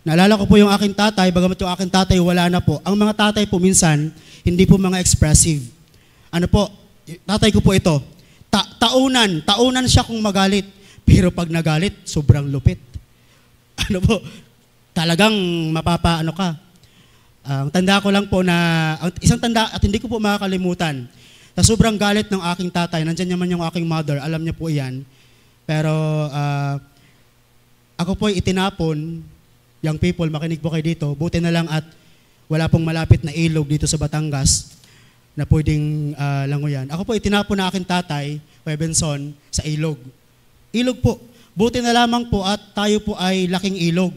Naalala ko po yung aking tatay, bagamat yung aking tatay wala na po. Ang mga tatay po minsan, hindi po mga expressive. Ano po, tatay ko po ito, taunan siya kung magalit. Pero pag nagalit, sobrang lupit. Ano po, talagang mapapaano ka. Ang tanda ko lang po na, isang tanda at hindi ko po makakalimutan, na sobrang galit ng aking tatay, nandyan naman yung aking mother, alam niya po iyan. Pero ako po ay itinapon, young people, makinig po kayo dito, buti na lang at wala pong malapit na ilog dito sa Batangas na pwedeng languyan. Ako po itinapon na aking tatay, Kuya Benson, sa ilog. Ilog po. Buti na lamang po at tayo po ay laking ilog.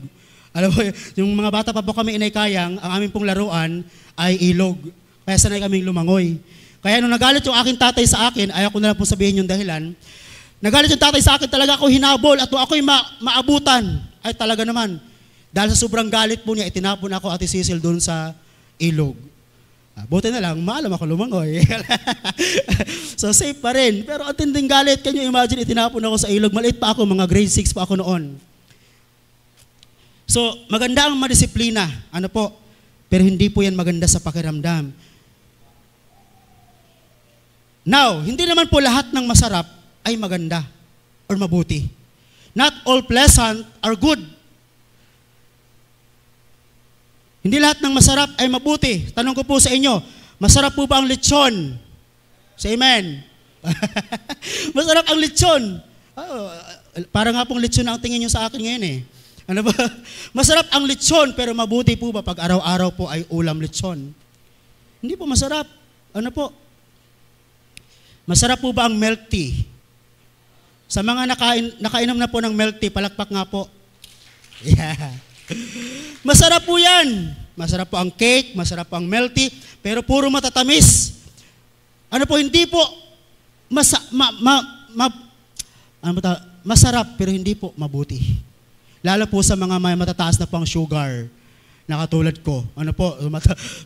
Alam mo, yung mga bata pa po kami inaykayang, ang aming pong laruan ay ilog. Kaya sanay kaming lumangoy. Kaya nung nagalit yung aking tatay sa akin, ayaw ko na lang po sabihin yung dahilan, nagalit yung tatay sa akin, talaga ako hinabol at nung ako'y maabutan, ay talaga naman. Dahil sa sobrang galit po niya, itinapon ako Ate Cecil doon sa ilog. Buti na lang, maalam ako lumangoy. So safe pa rin. Pero ang tinding galit, can you imagine, itinapon ako sa ilog. Maliit pa ako, mga grade 6 pa ako noon. So maganda ang madisiplina. Ano po? Pero hindi po yan maganda sa pakiramdam. Now, hindi naman po lahat ng masarap ay maganda or mabuti. Not all pleasant are good. Hindi lahat ng masarap ay mabuti. Tanong ko po sa inyo, masarap po ba ang lechon? Say amen. Masarap ang lechon. Para nga pong lechon ang tingin nyo sa akin ngayon eh. Ano ba? Masarap ang lechon, pero mabuti po ba pag araw-araw po ay ulam lechon? Hindi po masarap. Ano po? Masarap po ba ang milk tea? Sa mga nakainom na po ng milk tea, palakpak nga po. Yeah. Masarap po yan. Masarap po ang cake, masarap po ang milk tea, pero puro matatamis. Ano po, hindi po masarap, pero hindi po mabuti. Lalo po sa mga may matataas na pang sugar, na katulad ko. Ano po,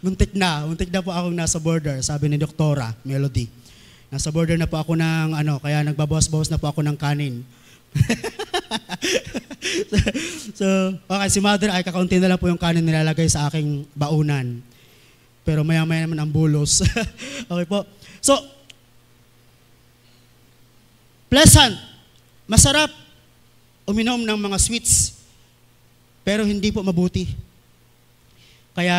muntik na po akong nasa border, sabi ni Doktora Melody. Nasa border na po ako ng kaya nagbabawas-bawas na po ako ng kanin. So, okay, si Mother ay kakaunti na lang po yung kanin nilalagay sa aking baunan. Pero maya-maya naman ang bulos. Okay po. So, pleasant, masarap uminom ng mga sweets, pero hindi po mabuti. Kaya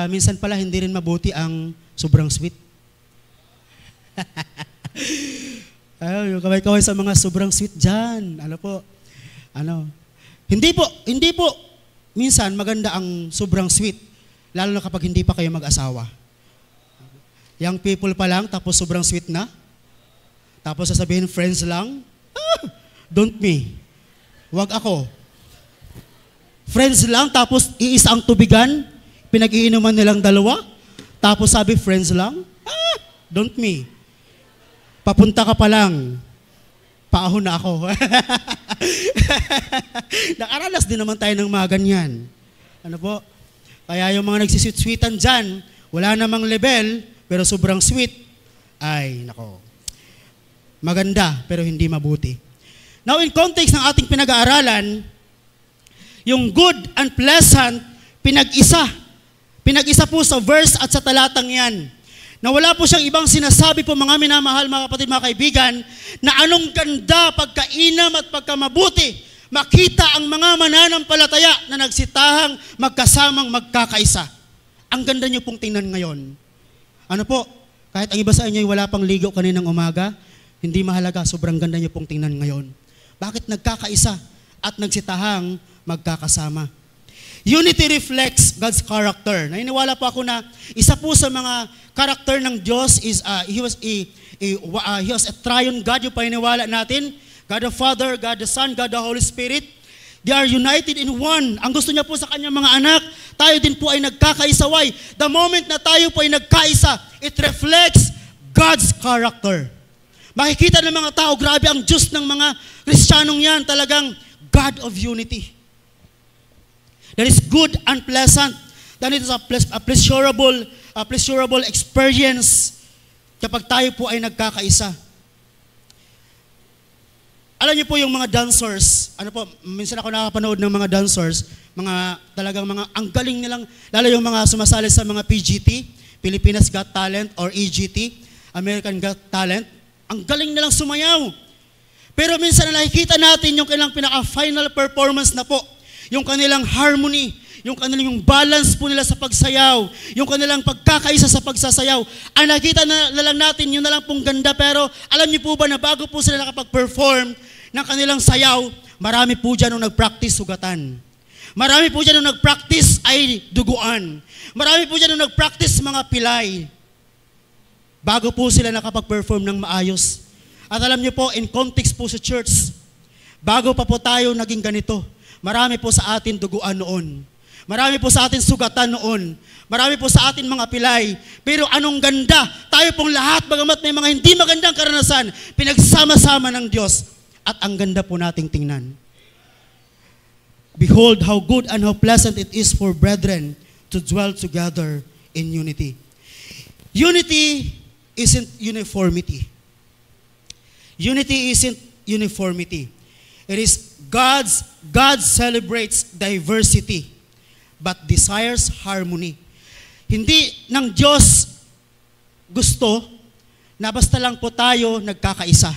minsan pala hindi rin mabuti ang sobrang sweet. Yung kaway-kaway sa mga sobrang sweet dyan. Hindi po, minsan maganda ang sobrang sweet, lalo na kapag hindi pa kayo mag-asawa. Young people pa lang, tapos sobrang sweet na. Tapos sasabihin, friends lang. Don't me. Wag ako. Friends lang, tapos iisa ang tubigan, pinag-iinuman nilang dalawa, tapos sabi, friends lang. Don't me. Papunta ka pa lang, paahon na ako. Nakaranas din naman tayo ng mga ganyan. Ano po? Kaya yung mga nagsisweet-sweetan dyan, wala namang level, pero sobrang sweet, ay, nako. Maganda, pero hindi mabuti. Now, in context ng ating pinag-aaralan, yung good and pleasant, pinag-isa. Pinag-isa po sa verse at sa talatang yan. Na wala po siyang ibang sinasabi po mga minamahal, mga kapatid, mga kaibigan, na anong ganda pagkainam at pagkamabuti, makita ang mga mananampalataya na nagsitahang magkasamang magkakaisa. Ang ganda niyo pong tingnan ngayon. Ano po, kahit ang iba sa inyo wala pang ligo kaninang umaga, hindi mahalaga, sobrang ganda niyo pong tingnan ngayon. Bakit nagkakaisa at nagsitahang magkakasama? Unity reflects God's character. Naniniwala po ako na isa po sa mga character ng Diyos is He was a triune God, yung paniniwala natin. God the Father, God the Son, God the Holy Spirit. They are united in one. Ang gusto niya po sa kanyang mga anak, tayo din po ay nagkakaisaway. The moment na tayo po ay nagkaisa, it reflects God's character. Makikita ng mga tao, grabe ang Diyos ng mga Kristiyanong yan, talagang God of unity. That is good and pleasant. That is a pleasurable experience kapag tayo po ay nagkakaisa. Alam niyo po yung mga dancers, minsan ako nakapanood ng mga dancers, talagang ang galing nilang, lalo yung mga sumasali sa mga PGT, Pilipinas Got Talent, or EGT, American Got Talent, ang galing nilang sumayaw. Pero minsan nakikita natin yung kanilang pinaka-final performance na po, yung kanilang harmony, yung kanilang balance po nila sa pagsayaw, yung kanilang pagkakaisa sa pagsasayaw. Ang nakita na lang natin, yun na lang pong ganda, pero alam niyo po ba na bago po sila nakapag-perform ng kanilang sayaw, marami po dyan nung nag-practice sugatan. Marami po dyan nung nag-practice ay duguan. Marami po dyan nung nag-practice mga pilay. Bago po sila nakapag-perform ng maayos. At alam niyo po, in context po sa church, bago pa po tayo naging ganito, marami po sa atin duguan noon. Marami po sa atin sugatan noon. Marami po sa atin mga pilay. Pero anong ganda, tayo pong lahat, bagamat may mga hindi magandang karanasan, pinagsama-sama ng Diyos. At ang ganda po nating tingnan. Behold how good and how pleasant it is for brethren to dwell together in unity. Unity isn't uniformity. Unity isn't uniformity. It is God celebrates diversity but desires harmony. Hindi ng Diyos gusto na basta lang po tayo nagkakaisa.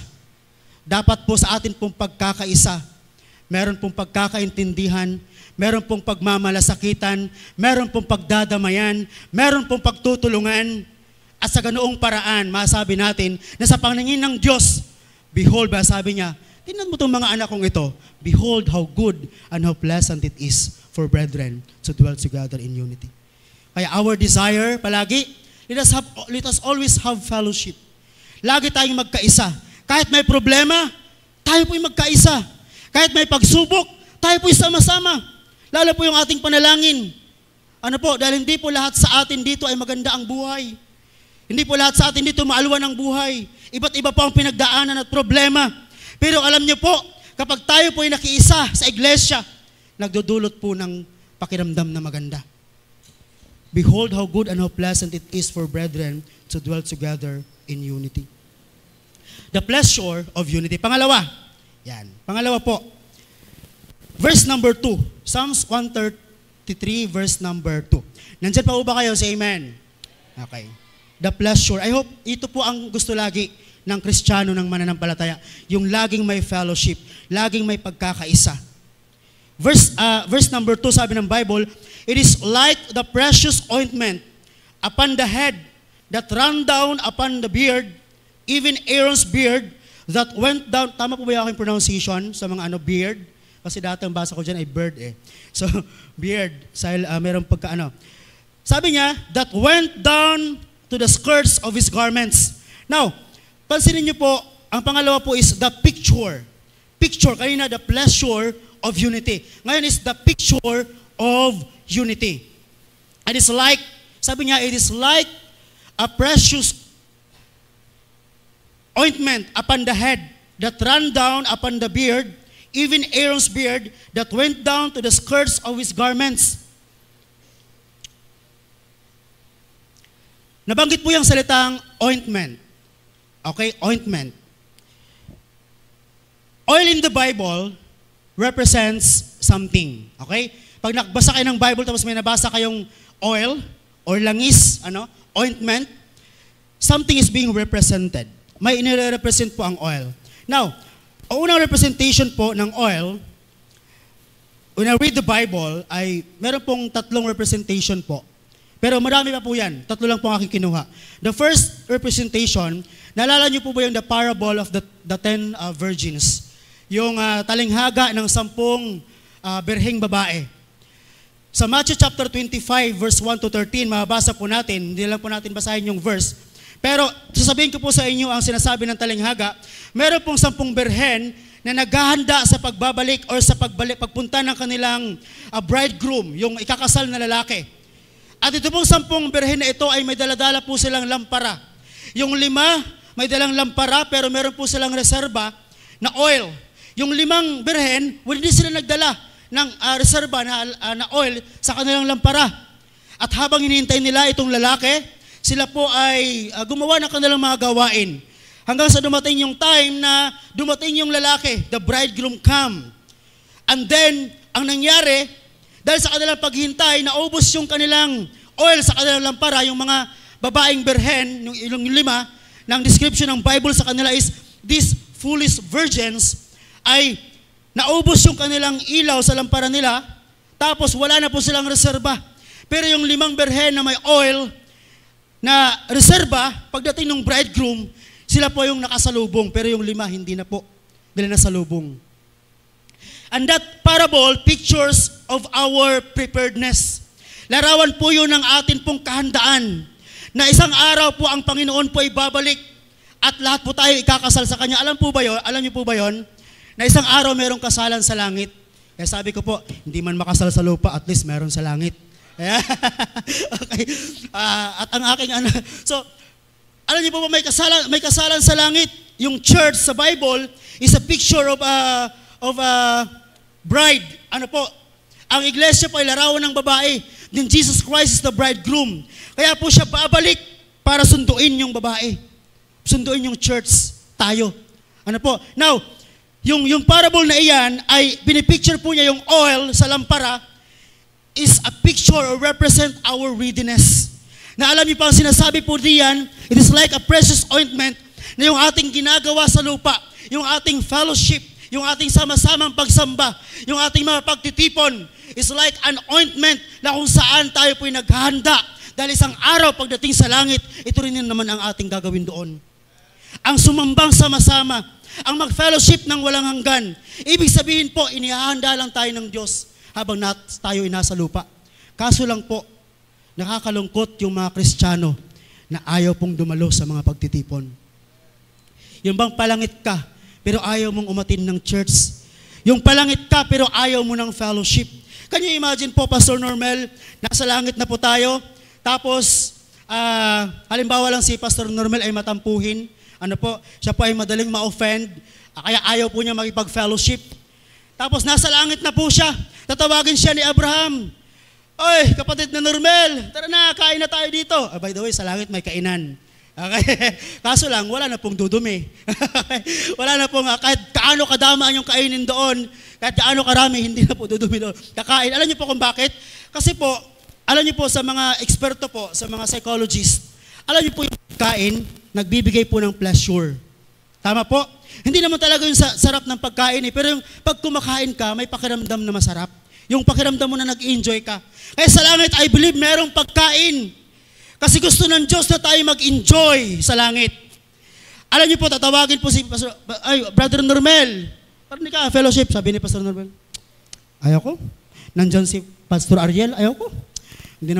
Dapat po sa atin pong pagkakaisa, meron pong pagkakaintindihan, meron pong pagmamalasakitan, meron pong pagdadamayan, meron pong pagtutulungan. At sa ganoong paraan, masabi natin na sa paningin ng Diyos, behold, ba sabi niya, tingnan mo itong mga anak kong ito, behold how good and how pleasant it is for brethren to dwell together in unity. Kaya our desire palagi, let us always have fellowship. Lagi tayong magkaisa. Kahit may problema, tayo po'y magkaisa. Kahit may pagsubok, tayo po'y sama-sama. Lalo po yung ating panalangin. Ano po, dahil hindi po lahat sa atin dito ay maganda ang buhay. Hindi po lahat sa atin dito maalwan ang buhay. Iba't iba po ang pinagdaanan at problema. Pero alam niyo po, kapag tayo po ay nakiisa sa iglesia, nagdudulot po ng pakiramdam na maganda. Behold how good and how pleasant it is for brethren to dwell together in unity. The pleasure of unity. Pangalawa. Yan. Pangalawa po. Verse number 2. Psalms 133 verse number 2. Nandyan pa po ba kayo? Say amen. Okay. The pleasure. I hope ito po ang gusto lagi ng Kristiyano ng mananampalataya. Yung laging may fellowship. Laging may pagkakaisa. Verse number 2 sabi ng Bible, it is like the precious ointment upon the head that ran down upon the beard, even Aaron's beard that went down. Tama po ba yung aking pronunciation sa mga beard? Kasi dati ang basa ko dyan ay bird eh. So, beard. Meron Sabi niya, that went down to the skirts of his garments. Now, pansinin niyo po, ang pangalawa po is the picture. Picture, kanina the pleasure of unity. Ngayon is the picture of unity. It is like, sabi niya, it is like a precious ointment upon the head that ran down upon the beard, even Aaron's beard that went down to the skirts of his garments. Nabanggit po yung salitang ointment. Okay, ointment. Oil in the Bible represents something. Okay? Pag nagbasa kayo ng Bible tapos may nabasa kayong oil or langis, ointment, something is being represented. May inire-represent po ang oil. Now, ang unang representation po ng oil, when I read the Bible, ay meron pong 3 representation po. Pero marami pa po yan. 3 lang po ang aking kinuha. The first representation, naalala niyo po ba yung the parable of the 10 virgins? Yung talinghaga ng 10 birheng babae. Sa Matthew chapter 25, verse 1 to 13, mababasa po natin, hindi lang po natin basahin yung verse. Pero sasabihin ko po sa inyo ang sinasabi ng talinghaga, meron pong 10 birhen na naghahanda sa pagbabalik or sa pagpunta ng kanilang bridegroom, yung ikakasal na lalaki. At ito pong 10 birhen na ito ay may daladala po silang lampara. Yung 5 may dalang lampara pero meron po silang reserba na oil. Yung 5 birhen, hindi sila nagdala ng reserba na oil sa kanilang lampara. At habang hinihintay nila itong lalaki, sila po ay gumawa ng kanilang mga gawain. Hanggang sa dumating yung time na dumating yung lalaki, the bridegroom come. And then, ang nangyari, dahil sa kanilang paghintay, naubos yung kanilang oil sa kanilang lampara, yung mga babaeng birhen, yung 5, ng description ng Bible sa kanila is, these foolish virgins ay naubos yung kanilang ilaw sa lampara nila, tapos wala na po silang reserba. Pero yung 5 birhen na may oil na reserba, pagdating ng bridegroom, sila po yung nakasalubong, pero yung 5 hindi na po, dahil nasalubong. And that parable pictures of our preparedness. Larawan po yun ng atin pong kahandaan, na isang araw po ang Panginoon po ay babalik at lahat po tayo ikakasal sa Kanya. Alam niyo po ba yun? Na isang araw merong kasalan sa langit. Kaya sabi ko po, hindi man makasal sa lupa, at least meron sa langit. Okay. At ang aking so, alam niyo po ba may kasalan sa langit? Yung church sa Bible is a picture of a bride. Ang iglesia po ay larawan ng babae. Then Jesus Christ is the bridegroom. Kaya po siya babalik para sunduin yung babae. Sunduin yung church, tayo. Now, yung parable na iyan ay pinipicture po niya yung oil sa lampara is a picture or represent our readiness. Na alam niyo pa ang sinasabi po diyan, it is like a precious ointment na yung ating ginagawa sa lupa, yung ating fellowship, yung ating sama-samang pagsamba, yung ating mga pagtitipon is like an ointment na kung saan tayo po'y naghahanda. Dahil isang araw pagdating sa langit, ito rin naman ang ating gagawin doon. Ang sumambang sama-sama, ang mag-fellowship ng walang hanggan. Ibig sabihin po, inihahanda lang tayo ng Diyos habang tayo ay nasa lupa. Kaso lang po, nakakalungkot yung mga Kristiyano na ayaw pong dumalo sa mga pagtitipon. Yung bang palangit ka, pero ayaw mong umatin ng church. Yung palangit ka, pero ayaw mo ng fellowship. Can you imagine po, Pastor Normel, nasa langit na po tayo, tapos, halimbawa lang si Pastor Normel ay matampuhin, siya po ay madaling ma-offend, kaya ayaw po niya makipag-fellowship. Tapos nasa langit na po siya, tatawagin siya ni Abraham, "Oy, kapatid na Normel, tara na, kain na tayo dito." By the way, sa langit may kainan. Okay? Kaso lang, wala na pong dudumi. Wala na pong, kahit kaano kadama yung kainin doon, kahit kaano karami, hindi na po dudumi doon. Kakain. Alam niyo po kung bakit? Kasi po, alam niyo po sa mga eksperto po, sa mga psychologist, alam niyo po yung pagkain, nagbibigay po ng pleasure. Tama po? Hindi naman talaga yung sarap ng pagkain pero yung pag kumakain ka, may pakiramdam na masarap. Yung pakiramdam mo na nag-enjoy ka. Kaya sa langit, I believe, merong pagkain. Kasi gusto ng Diyos na tayo mag-enjoy sa langit. Alam niyo po, tatawagin po si Brother Normel. Parang hindi ka, fellowship, sabi ni Pastor Normel. Ayaw ko. Nandyan si Pastor Ariel, ayaw ko. Hindi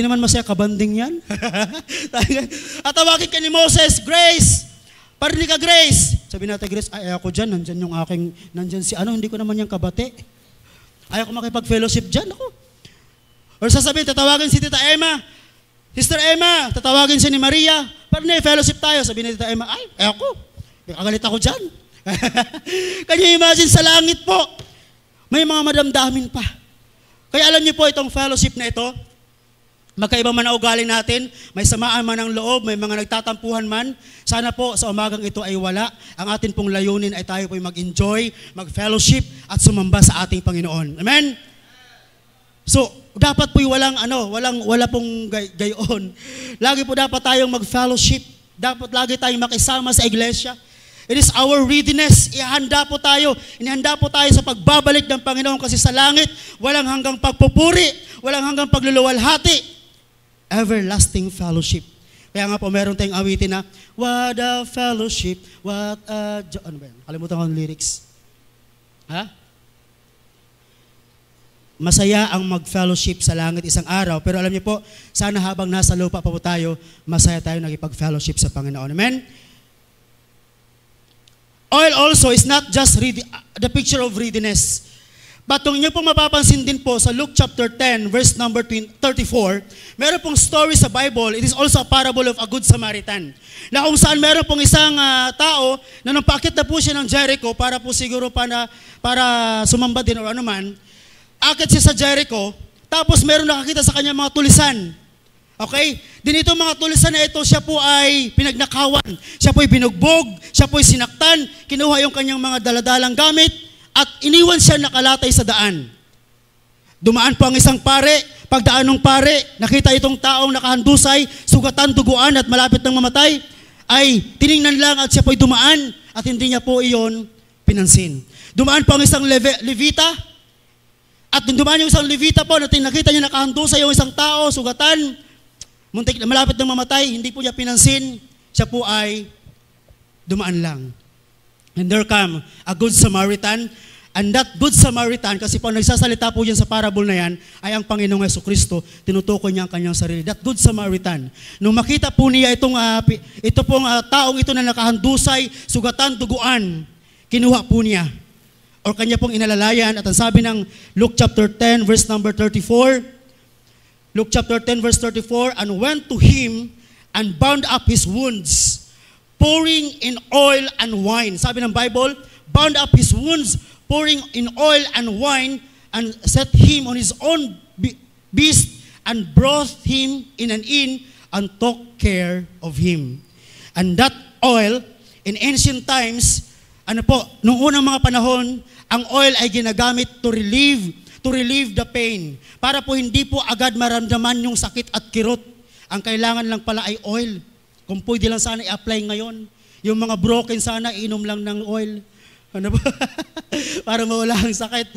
naman masaya kabanding yan. At tawagin ka ni Moses, Grace. Parang hindi ka Grace. Sabi natin, Grace, ayaw ko dyan. Nandyan si hindi ko naman yung kabate. Ayaw ko makipag-fellowship dyan. Ako. Or sasabihin, tatawagin si Tita Emma. Sister Emma, tatawagin si ni Maria. Parang fellowship tayo. Sabi ni Tita Emma, ayaw ko. Kagalit ako dyan. Can you imagine sa langit po? May mga madamdamin pa. Kaya alam niyo po itong fellowship na ito, magkaiba man ang ugali natin, may samaan man ang loob, may mga nagtatampuhan man, sana po sa umagang ito ay wala. Ang atin pong layunin ay tayo po'y mag-enjoy, mag-fellowship, at sumamba sa ating Panginoon. Amen? So, dapat po'y wala pong gayon. Lagi po dapat tayong mag-fellowship. Dapat lagi tayong makisama sa iglesia. It is our readiness. Inihanda po tayo sa pagbabalik ng Panginoon kasi sa langit, walang hanggang pagpupuri, walang hanggang pagluluwalhati. Everlasting fellowship. Kaya nga po, meron tayong awitin na, what a fellowship, what a joy. Ano ba yan? Kalimutan ko ang lyrics. Masaya ang mag-fellowship sa langit isang araw. Pero alam niyo po, sana habang nasa lupa pa po tayo, masaya tayo nagipag-fellowship sa Panginoon. Amen? Oil also is not just the picture of readiness. But kung inyo pong mapapansin din po sa Luke chapter 10, verse number 34, meron pong story sa Bible, it is also a parable of a good Samaritan. Na kung saan meron pong isang tao na napakit na po siya ng Jericho para po siguro para sumamba din o ano man, akit siya sa Jericho, tapos meron nakakita sa kanya mga tulisan. Okay? Din itong mga tulisan na ito, siya po ay pinagnakawan. Siya po ay binugbog, siya po ay sinaktan, kinuha yung kanyang mga daladalang gamit, at iniwan siya nakalatay sa daan. Dumaan po ang isang pare, pagdaan ng pare, nakita itong taong nakahandusay, sugatan, duguan, at malapit ng mamatay, ay tiningnan lang at siya po ay dumaan, at hindi niya po iyon pinansin. Dumaan po ang isang Levita, at dumaan yung isang Levita po, nakita niya nakahandusay yung isang tao, sugatan, muntik na malapit ng mamatay, hindi po niya pinansin, siya po ay dumaan lang. And there come a good Samaritan, and that good Samaritan, kasi po nagsasalita po yan sa parable na yan, ay ang Panginoong Jesucristo, tinutukoy niya ang kanyang sarili. That good Samaritan. Nung makita po niya ito pong taong ito na nakahandusay, sugatan, duguan, kinuha po niya, or kanya pong inalalayan, at ang sabi ng Luke chapter 10, verse number 34, Luke chapter 10 verse 34, and went to him and bound up his wounds, pouring in oil and wine. Sabi ng Bible, bound up his wounds, pouring in oil and wine, and set him on his own beast, and brought him in an inn, and took care of him. And that oil, in ancient times, noong unang mga panahon, ang oil ay ginagamit to relieve the pain. Para po hindi po agad maramdaman yung sakit at kirot. Ang kailangan lang pala ay oil. Kung pwede lang sana i-apply ngayon. Yung mga broken sana, inom lang ng oil. Ano ba? Para mawala ang sakit.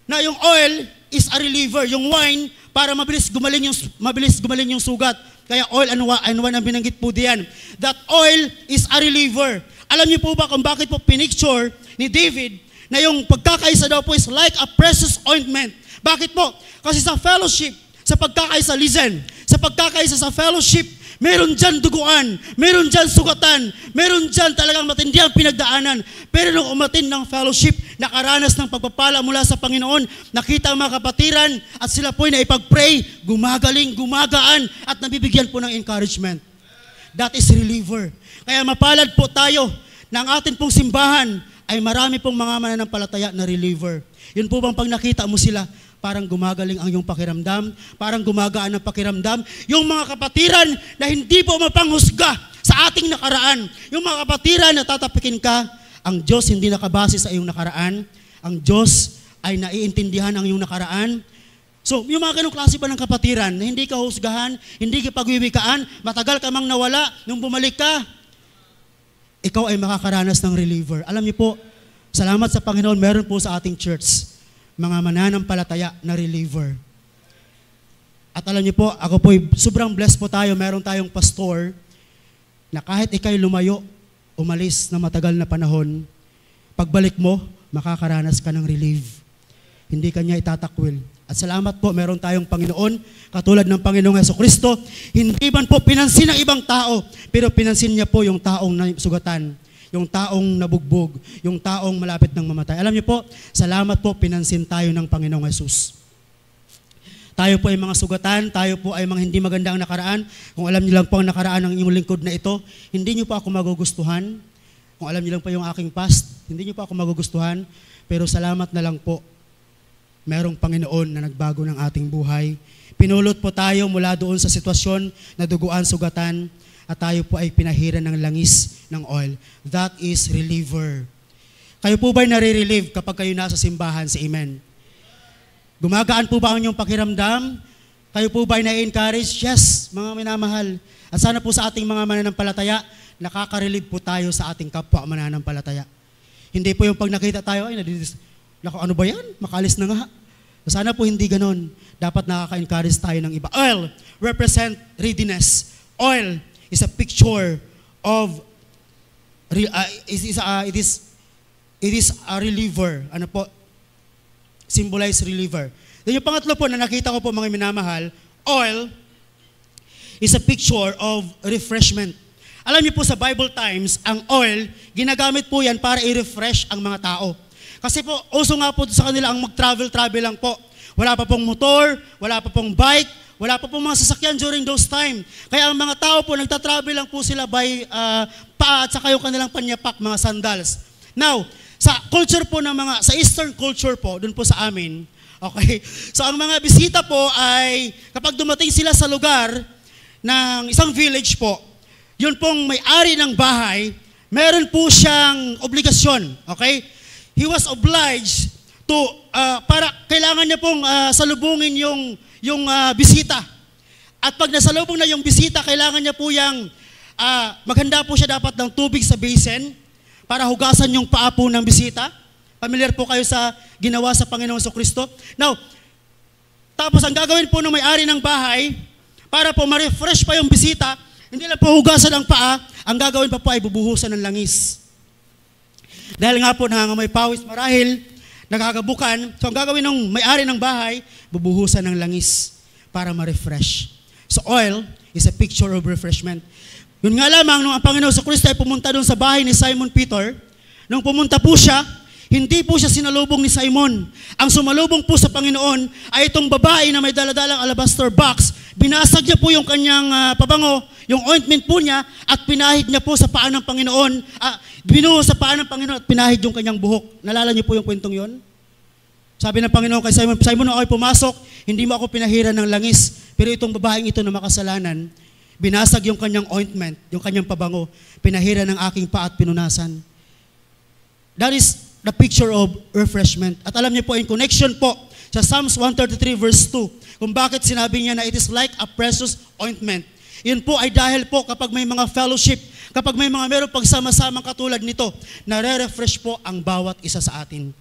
Na yung oil is a reliever. Yung wine, para mabilis gumaling yung sugat. Kaya oil and wine ang binanggit po diyan. That oil is a reliever. Alam niyo po ba kung bakit po pinicture ni David na yung pagkakaisa daw po is like a precious ointment? Bakit po? Kasi sa fellowship, sa pagkakaisa, listen, sa pagkakaisa sa fellowship, meron dyan duguan, meron dyan sugatan, meron dyan talagang matindi ang pinagdaanan. Pero nung umatin ng fellowship, nakaranas ng pagpapala mula sa Panginoon, nakita ang mga kapatiran at sila po'y naipag-pray, gumagaling, gumagaan, at nabibigyan po ng encouragement. That is reliever. Kaya mapalad po tayo na ang atin pong simbahan ay marami pong mga mananampalataya na reliever. Yun po bang pag nakita mo sila, parang gumagaling ang iyong pakiramdam, parang gumagaan ang pakiramdam. Yung mga kapatiran na hindi po mapanghusga sa ating nakaraan, yung mga kapatiran na tatapikin ka, ang Diyos hindi nakabase sa iyong nakaraan, ang Diyos ay naiintindihan ang iyong nakaraan. So, yung mga ganong klase pa ng kapatiran na hindi ka husgahan, hindi ka pagwiwikaan, matagal ka mang nawala, nung bumalik ka, ikaw ay makakaranas ng reliever. Alam niyo po, salamat sa Panginoon, meron po sa ating church mga mananampalataya na reliever. At alam niyo po, ako po, sobrang blessed po tayo, meron tayong pastor na kahit ikay lumayo, umalis na matagal na panahon, pagbalik mo, makakaranas ka ng relief. Hindi ka niya itatakwil. At salamat po, meron tayong Panginoon, katulad ng Panginoong Jesucristo, hindi man po pinansin ng ibang tao, pero pinansin niya po yung taong sugatan, yung taong nabugbog, yung taong malapit ng mamatay. Alam niyo po, salamat po, pinansin tayo ng Panginoong Jesus. Tayo po ay mga sugatan, tayo po ay mga hindi maganda ang nakaraan. Kung alam niyo lang po ang nakaraan ng inyong lingkod na ito, hindi niyo po ako magugustuhan. Kung alam niyo lang po yung aking past, hindi niyo po ako magugustuhan. Pero salamat na lang po, merong Panginoon na nagbago ng ating buhay. Pinulot po tayo mula doon sa sitwasyon na duguan, sugatan, at tayo po ay pinahiran ng langis ng oil. That is reliever. Kayo po ba'y nare-relieve kapag kayo nasa simbahan? Si Amen. Gumagaan po ba ang inyong pakiramdam? Kayo po ba'y na-encourage? Yes, mga minamahal. At sana po sa ating mga mananampalataya, nakaka-relieve po tayo sa ating kapwa mananampalataya. Hindi po yung pag nakita tayo, ay ano ba yan? Makalis na nga. Sana po hindi ganon. Dapat nakaka-encourage tayo ng iba. Oil represent readiness. Oil is a picture of it is a reliever. Ano po? Symbolize reliever. Then yung pangatlo po na nakita ko po mga minamahal, oil is a picture of refreshment. Alam niyo po sa Bible times, ang oil, ginagamit po yan para i-refresh ang mga tao. Kasi po, uso nga po sa kanila ang mag-travel lang po. Wala pa pong motor, wala pa pong bike, wala pa pong mga sasakyan during those time. Kaya ang mga tao po, nagta-travel lang po sila by paa at saka yung kanilang panyapak, mga sandals. Now, sa culture po ng sa Eastern culture po, dun po sa amin, okay, so ang mga bisita po ay, kapag dumating sila sa lugar ng isang village po, yun pong may-ari ng bahay, meron po siyang obligasyon, okay? He was obliged to, para kailangan niya pong salubungin yung bisita. At pag nasalubong na yung bisita, kailangan niya po maghanda po siya dapat ng tubig sa basin para hugasan yung paa po ng bisita. Familiar po kayo sa ginawa sa Panginoong Jesucristo. Now, tapos ang gagawin po ng may-ari ng bahay, para po ma-refresh pa yung bisita, hindi lang po hugasan ang paa, ang gagawin pa po ay bubuhusan ng langis. Dahil nga po nangangamoy pawis marahil, nagkakabukan, so ang gagawin ng may-ari ng bahay, bubuhusan ng langis para ma-refresh. So oil is a picture of refreshment. Yun nga lamang, nung ang Panginoon sa Kristo ay pumunta doon sa bahay ni Simon Peter, nung pumunta po siya, hindi po siya sinalubong ni Simon. Ang sumalubong po sa Panginoon ay itong babae na may daladalang alabaster box. Binasag niya po yung kanyang pabango, yung ointment po niya, at pinahid niya po sa paa ng Panginoon. Binuho sa paa ng Panginoon at pinahid yung kanyang buhok. Nalala niyo po yung kwentong yon? Sabi ng Panginoon kay Simon, Simon, ako'y pumasok, hindi mo ako pinahiran ng langis. Pero itong babaeng ito na makasalanan, binasag yung kanyang ointment, yung kanyang pabango, pinahiran ng aking paa at pinunasan. That is the picture of refreshment. At alam niyo po, in connection po sa Psalms 133 verse 2, kung bakit sinabi niya na it is like a precious ointment. Yun po ay dahil po kapag may mga fellowship, kapag may mga meron pagsama-samang katulad nito, nare-refresh po ang bawat isa sa atin.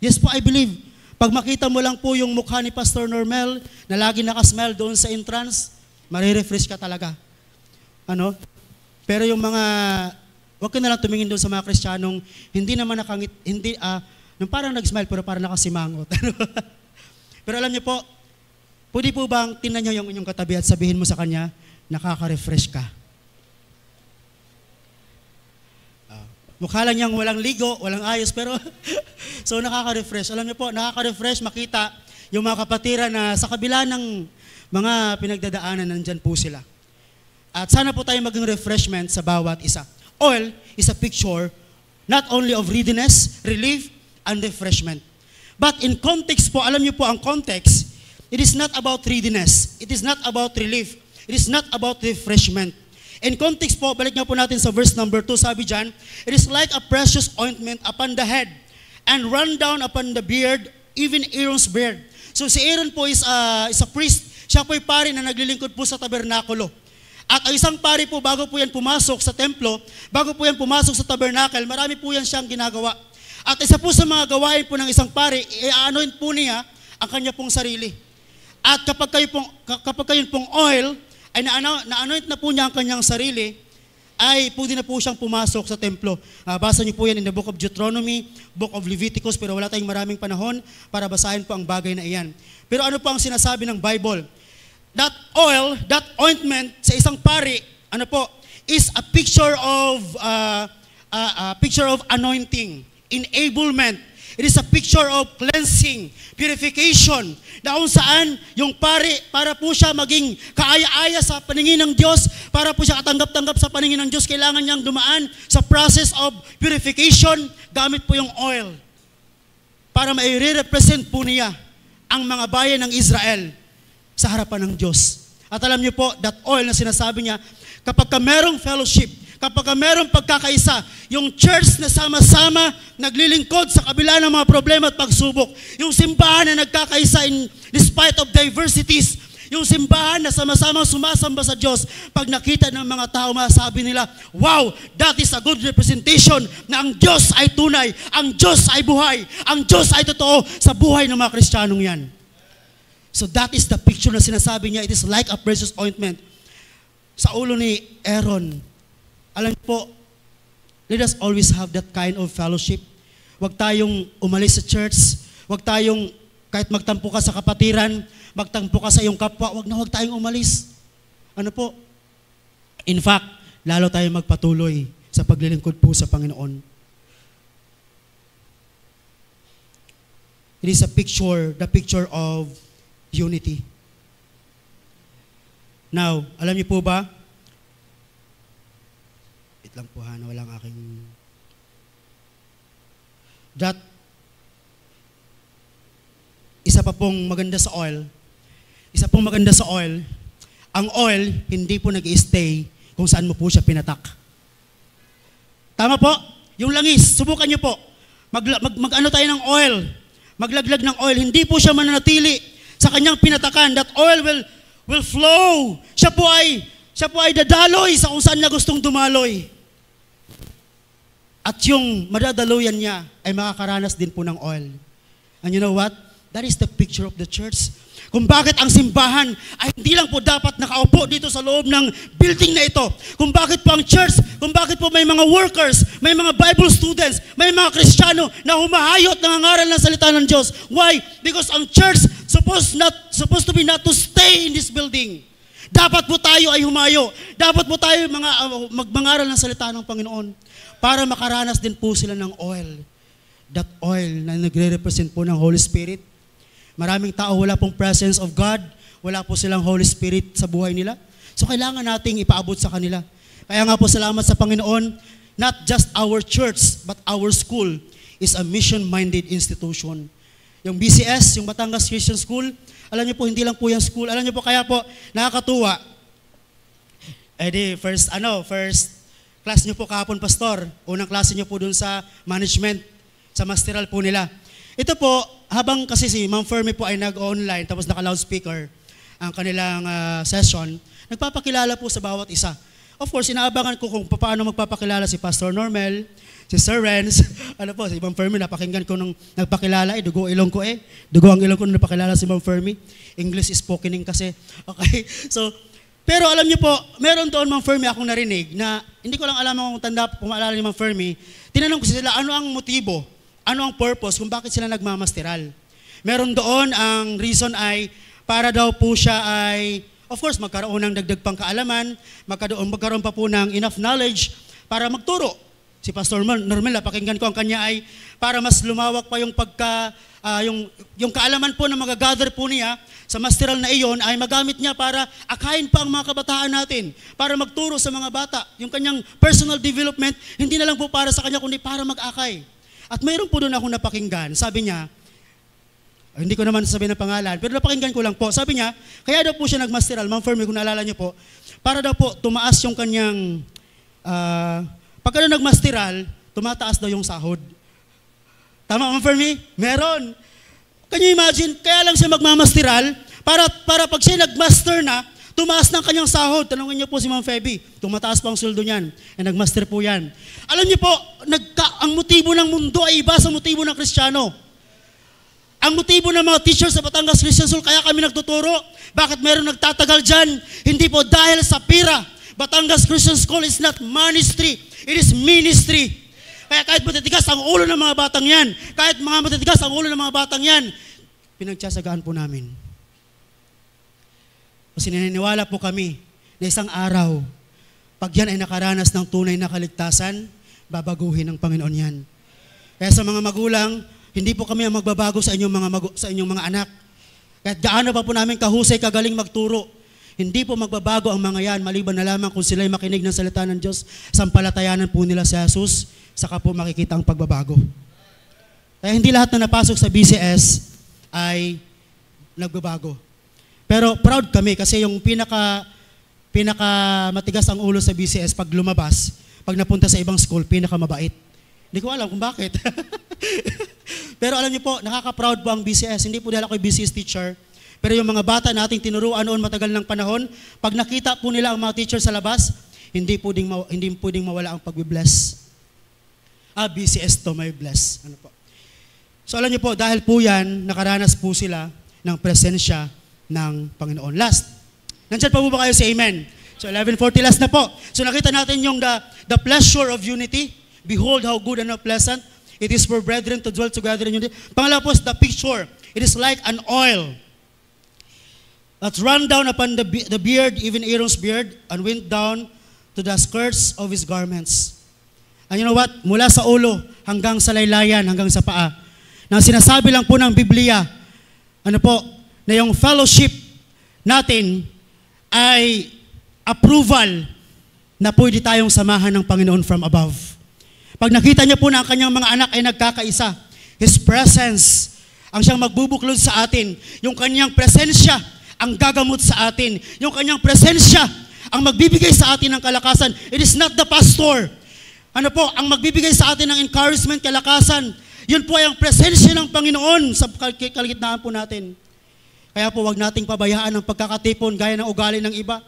Yes po, I believe. Pag makita mo lang po yung mukha ni Pastor Normel na lagi nakasmile doon sa entrance, marirefresh ka talaga. Ano? Pero yung mga, wag ka na lang tumingin doon sa mga Kristiyanong hindi naman nakangit, hindi, nung parang nag-smile pero parang nakasimangot. Pero alam niyo po, pwede po bang tingnan niyo yung inyong katabi at sabihin mo sa kanya, nakaka-refresh ka. Mukha lang niyang walang ligo, walang ayos, pero so nakaka-refresh. Alam niyo po, nakaka-refresh makita yung mga kapatiran na sa kabila ng mga pinagdadaanan, nandyan po sila. At sana po tayo maging refreshment sa bawat isa. Oil is a picture not only of readiness, relief, and refreshment. But in context po, alam niyo po ang context, it is not about readiness, it is not about relief, it is not about refreshment. In context po, balik nga po natin sa verse number 2, sabi dyan, it is like a precious ointment upon the head and run down upon the beard, even Aaron's beard. So si Aaron po is a priest, siya po ay pari na naglilingkod po sa tabernakulo. At ang isang pari po, bago po yan pumasok sa templo, bago po yan pumasok sa tabernacle, marami po yan siyang ginagawa. At isa po sa mga gawain po ng isang pari, i-anoint po niya ang kanya pong sarili. At kapag kayo pong oil, ay na-anoint na po niya ang kanyang sarili, ay pwede na po siyang pumasok sa templo. Basa niyo po yan in the book of Deuteronomy, book of Leviticus, pero wala tayong maraming panahon para basahin po ang bagay na iyan. Pero ano po ang sinasabi ng Bible? That oil, that ointment sa isang pari, ano po, is a picture of anointing, enablement. It is a picture of cleansing, purification, na kung saan yung pari, para po siya maging kaaya-aya sa paningin ng Diyos, para po siya katanggap-tanggap sa paningin ng Diyos, kailangan niyang dumaan sa process of purification, gamit po yung oil. Para mai-represent po niya ang mga bayan ng Israel sa harapan ng Diyos. At alam niyo po, that oil na sinasabi niya, kapag ka merong fellowship, kapag ka merong pagkakaisa, yung church na sama-sama naglilingkod sa kabila ng mga problema at pagsubok, yung simbahan na nagkakaisa in despite of diversities, yung simbahan na sama-sama sumasamba sa Diyos, pag nakita ng mga tao, masasabi nila, wow, that is a good representation na ang Diyos ay tunay, ang Diyos ay buhay, ang Diyos ay totoo sa buhay ng mga Kristiyanong yan. So that is the picture na sinasabi niya, it is like a precious ointment sa ulo ni Aaron. Alam po, let us always have that kind of fellowship. Huwag tayong umalis sa church, huwag tayong, kahit magtampo ka sa kapatiran, magtampo ka sa iyong kapwa, huwag tayong umalis. Ano po? In fact, lalo tayong magpatuloy sa paglilingkod po sa Panginoon. It is a picture, the picture of unity. Now, alam niyo po ba, lang po ha, na walang aking that isa pa pong maganda sa oil, ang oil hindi po nag-i-stay kung saan mo po siya pinatak. Tama po? Yung langis, subukan niyo po, mag-ano tayo ng oil, maglaglag ng oil, hindi po siya mananatili sa kanyang pinatakan. That oil will flow. Siya po ay dadaloy sa kung saan niya gustong dumaloy. At yung madadaluyan niya ay makakaranas din po ng oil. And you know what? That is the picture of the church. Kung bakit ang simbahan ay hindi lang po dapat nakaupo dito sa loob ng building na ito. Kung bakit po ang church, kung bakit po may mga workers, may mga Bible students, may mga Kristiyano na humahayot nangangaral ng salita ng Diyos. Why? Because ang church supposed to be not to stay in this building. Dapat po tayo ay humayo. Dapat po tayo magmangaral ng salita ng Panginoon para makaranas din po sila ng oil. That oil na nagre-represent po ng Holy Spirit. Maraming tao wala pong presence of God, wala po silang Holy Spirit sa buhay nila. So kailangan nating ipaabot sa kanila. Kaya nga po salamat sa Panginoon, not just our church, but our school is a mission-minded institution. Yung BCS, yung Batangas Christian School, alam niyo po, hindi lang po yung school. Alam niyo po, kaya po, nakakatuwa. First class niyo po kahapon, Pastor. Unang klase niyo po dun sa management, sa masteral po nila. Ito po, habang kasi si Ma'am Fermi po ay nag-online, tapos naka-loudspeaker, ang kanilang session, nagpapakilala po sa bawat isa. Of course, inaabangan ko kung paano magpapakilala si Pastor Normel, si Sir Renz, si Ma'am Fermi, napakinggan ko nung nagpakilala, dugo ilong ko dugo ang ilong ko nung napakilala si Ma'am Fermi. English is spokening kasi. Okay, so, pero alam niyo po, meron doon Ma'am Fermi akong narinig na, hindi ko lang alam kung maalala ni Ma'am Fermi, tinanong ko sila, ano ang motibo, ano ang purpose, kung bakit sila nagmamasteral. Meron doon, ang reason ay, para daw po siya ay, of course, magkaroon ng dagdag pang kaalaman, magkaroon pa po ng enough knowledge para magturo. Si Pastor Normel, pakinggan ko ang kanya ay para mas lumawak pa yung yung kaalaman po na magagather po niya sa masteral na iyon ay magamit niya para akayin pa ang mga kabataan natin, para magturo sa mga bata. Yung kanyang personal development, hindi na lang po para sa kanya, kundi para mag-akay. At mayroon po doon akong napakinggan, sabi niya, hindi ko naman sasabihin ng pangalan, pero napakinggan ko lang po. Sabi niya, kaya daw po siya nagmasteral, Ma'am Fermi, kung naalala niyo po, para daw po tumaas yung kanyang, pagka nagmasteral, tumataas daw yung sahod. Tama, Ma'am Fermi? Meron. Can you imagine, kaya lang siya magmamasteral, para pag siya nagmaster na, tumaas ng kanyang sahod. Tanungin niyo po si Ma'am Feby, tumataas pa ang sweldo niyan. Nagmaster po yan. Alam niyo po, ang motibo ng mundo ay iba sa motibo ng Kristiyano. Ang motibo ng mga teachers sa Batangas Christian School, kaya kami nagtuturo. Bakit meron nagtatagal dyan? Hindi po dahil sa pira. Batangas Christian School is not ministry. It is ministry. Kaya kahit matitigas ang ulo ng mga batang yan, kahit matitigas ang ulo ng mga batang yan, pinagtsasagaan po namin. Kasi naniniwala po kami na isang araw, pag yan ay nakaranas ng tunay na kaligtasan, babaguhin ng Panginoon yan. Kaya sa mga magulang, hindi po kami ang magbabago sa inyong mga anak. Kahit gaano pa po namin kahusay, kagaling magturo, hindi po magbabago ang mga yan, maliban na lamang kung sila'y makinig ng salita ng Diyos, sampalatayanan po nila si Jesus, saka po makikita ang pagbabago. Kaya hindi lahat na napasok sa BCS ay nagbabago. Pero proud kami kasi yung pinaka matigas ang ulo sa BCS pag lumabas, pag napunta sa ibang school, pinaka mabait. Hindi ko alam kung bakit. Pero alam niyo po, nakaka-proud po ang BCS. Hindi po dahil ako BCS teacher. Pero yung mga bata nating tinuruan noon matagal ng panahon, pag nakita po nila ang mga teacher sa labas, hindi pwedeng mawala ang pag-bless. BCS to may bless. Ano po? So alam niyo po, dahil po yan, nakaranas po sila ng presensya ng Panginoon. Last, nandyan pa po ba kayo sa amen? So 11:40, last na po. So nakita natin yung the pleasure of unity. Behold how good and how pleasant it is for brethren to dwell together in unity. Pangalawa po, the picture. It is like an oil that run down upon the beard, even Aaron's beard, and went down to the skirts of his garments. And you know what? Mula sa ulo hanggang sa laylayan, hanggang sa paa. Na sinasabi lang po ng Biblia, na yung fellowship natin ay approval na pwede tayong samahan ng Panginoon from above. Pag nakita niyo po na ang kanyang mga anak ay nagkakaisa, His presence ang siyang magbubuklod sa atin. Yung kanyang presensya ang gagamot sa atin. Yung kanyang presensya ang magbibigay sa atin ng kalakasan. It is not the pastor. Ang magbibigay sa atin ng encouragement, kalakasan. Yun po ay ang presensya ng Panginoon sa kalagitnaan po natin. Kaya po wag nating pabayaan ang pagkakatipon gaya ng ugali ng iba.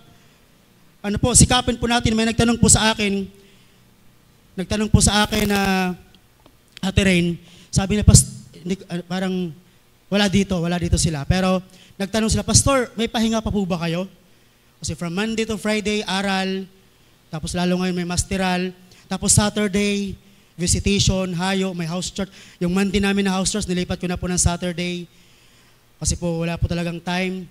Sikapin po natin. May nagtanong po sa akin na Ate Rain, sabi na parang wala dito sila. Pero nagtanong sila, Pastor, may pahinga pa po ba kayo? Kasi from Monday to Friday, aral, tapos lalo ngayon may masteral, tapos Saturday, visitation, hayo, may house church. Yung Monday namin na house church, nilipat ko na po ng Saturday. Kasi po wala po talagang time.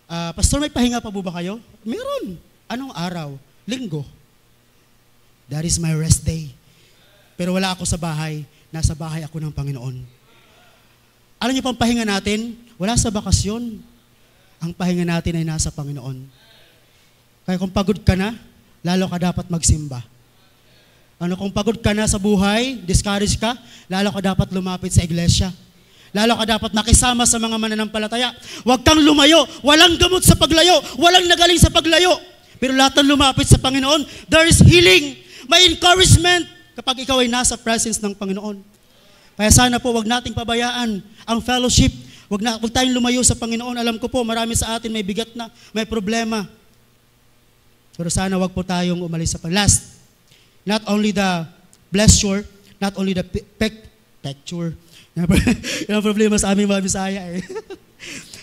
Pastor, may pahinga pa po ba kayo? Meron. Anong araw? Linggo. That is my rest day. Pero wala ako sa bahay. Nasa bahay ako ng Panginoon. Alam niyo pang pahinga natin? Wala sa bakasyon. Ang pahinga natin ay nasa Panginoon. Kaya kung pagod ka na, lalo ka dapat magsimba. Kung pagod ka na sa buhay, discouraged ka, lalo ka dapat lumapit sa iglesia. Lalo ka dapat makisama sa mga mananampalataya. Huwag kang lumayo. Walang gamot sa paglayo. Walang nagaling sa paglayo. Pero lahat ng lumapit sa Panginoon, there is healing. May encouragement kapag ikaw ay nasa presence ng Panginoon. Kaya sana po wag nating pabayaan ang fellowship. Wag tayong lumayo sa Panginoon. Alam ko po, marami sa atin may bigat na, may problema. Pero sana wag po tayong umalis sa last. Not only the blessure, not only the picture. Yan ang problema sa aming mga Bisaya eh.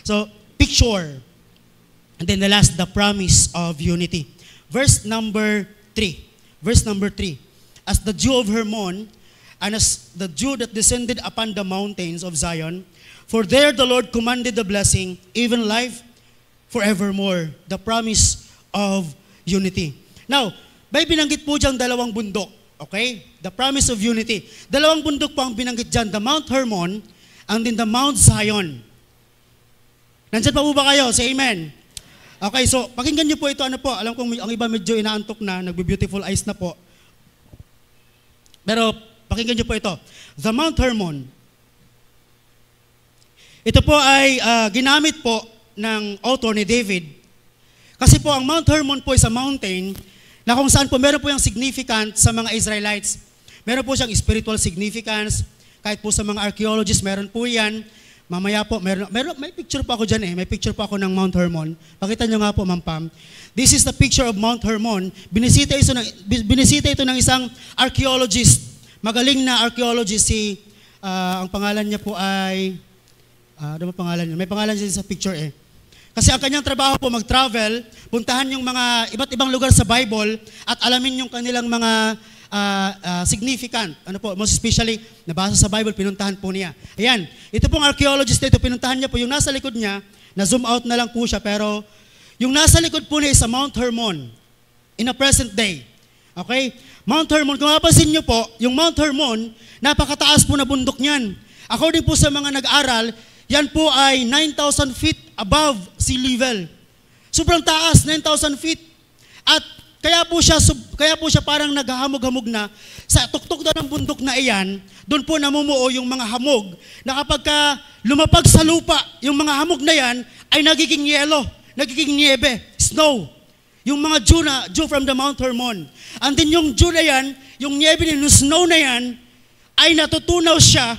So, picture. And then the last, the promise of unity. Verse number 3. Verse number 3. As the dew of Hermon, and as the dew that descended upon the mountains of Zion, for there the Lord commanded the blessing, even life forevermore. The promise of unity. Now, may binanggit po diyang dalawang bundok. Okay? The promise of unity. Dalawang bundok po ang binanggit dyan. The Mount Hermon and then the Mount Zion. Nandyan pa po ba kayo? Say amen. Okay, so pakinggan niyo po ito. Ano po? Alam kong ang iba medyo inaantok na, nagbe-beautiful eyes na po. Pero pakinggan niyo po ito. The Mount Hermon. Ito po ay ginamit po ng author ni David. Kasi po ang Mount Hermon po is a mountain na kung saan po meron po yung significant sa mga Israelites. Meron po siyang spiritual significance. Kahit po sa mga archaeologists, meron po yan. Mamaya po, may picture po ako dyan eh. May picture po ako ng Mount Hermon. Pakita nyo nga po, Ma'am Pam. This is the picture of Mount Hermon. Binisita ito ng isang archaeologist. Magaling na archaeologist ang pangalan niya po ay, ano ba pangalan niya? May pangalan siya sa picture eh. Kasi ang kanyang trabaho po mag-travel, puntahan yung mga iba't ibang lugar sa Bible at alamin yung kanilang mga significant. Ano po, most especially, nabasa sa Bible, pinuntahan po niya. Ayan, ito pong archaeologist na ito, pinuntahan niya po. Yung nasa likod niya, na-zoom out na lang po siya, pero yung nasa likod po niya is sa Mount Hermon in a present day. Okay? Mount Hermon, kung mapapansin niyo po, yung Mount Hermon, napakataas po na bundok niyan. According po sa mga nag-aral, yan po ay 9,000 feet above sea level. Sobrang taas, 9,000 feet. At kaya po siya parang naghahamog-hamog na sa tuktok na ng bundok na iyan, doon po namumuo yung mga hamog na kapag lumapag sa lupa, yung mga hamog na yan ay nagiging yelo, nagiging niebe, snow. Yung mga dew from the Mount Hermon. And then yung dew na yan, yung niebe yung snow na yan, ay natutunaw siya.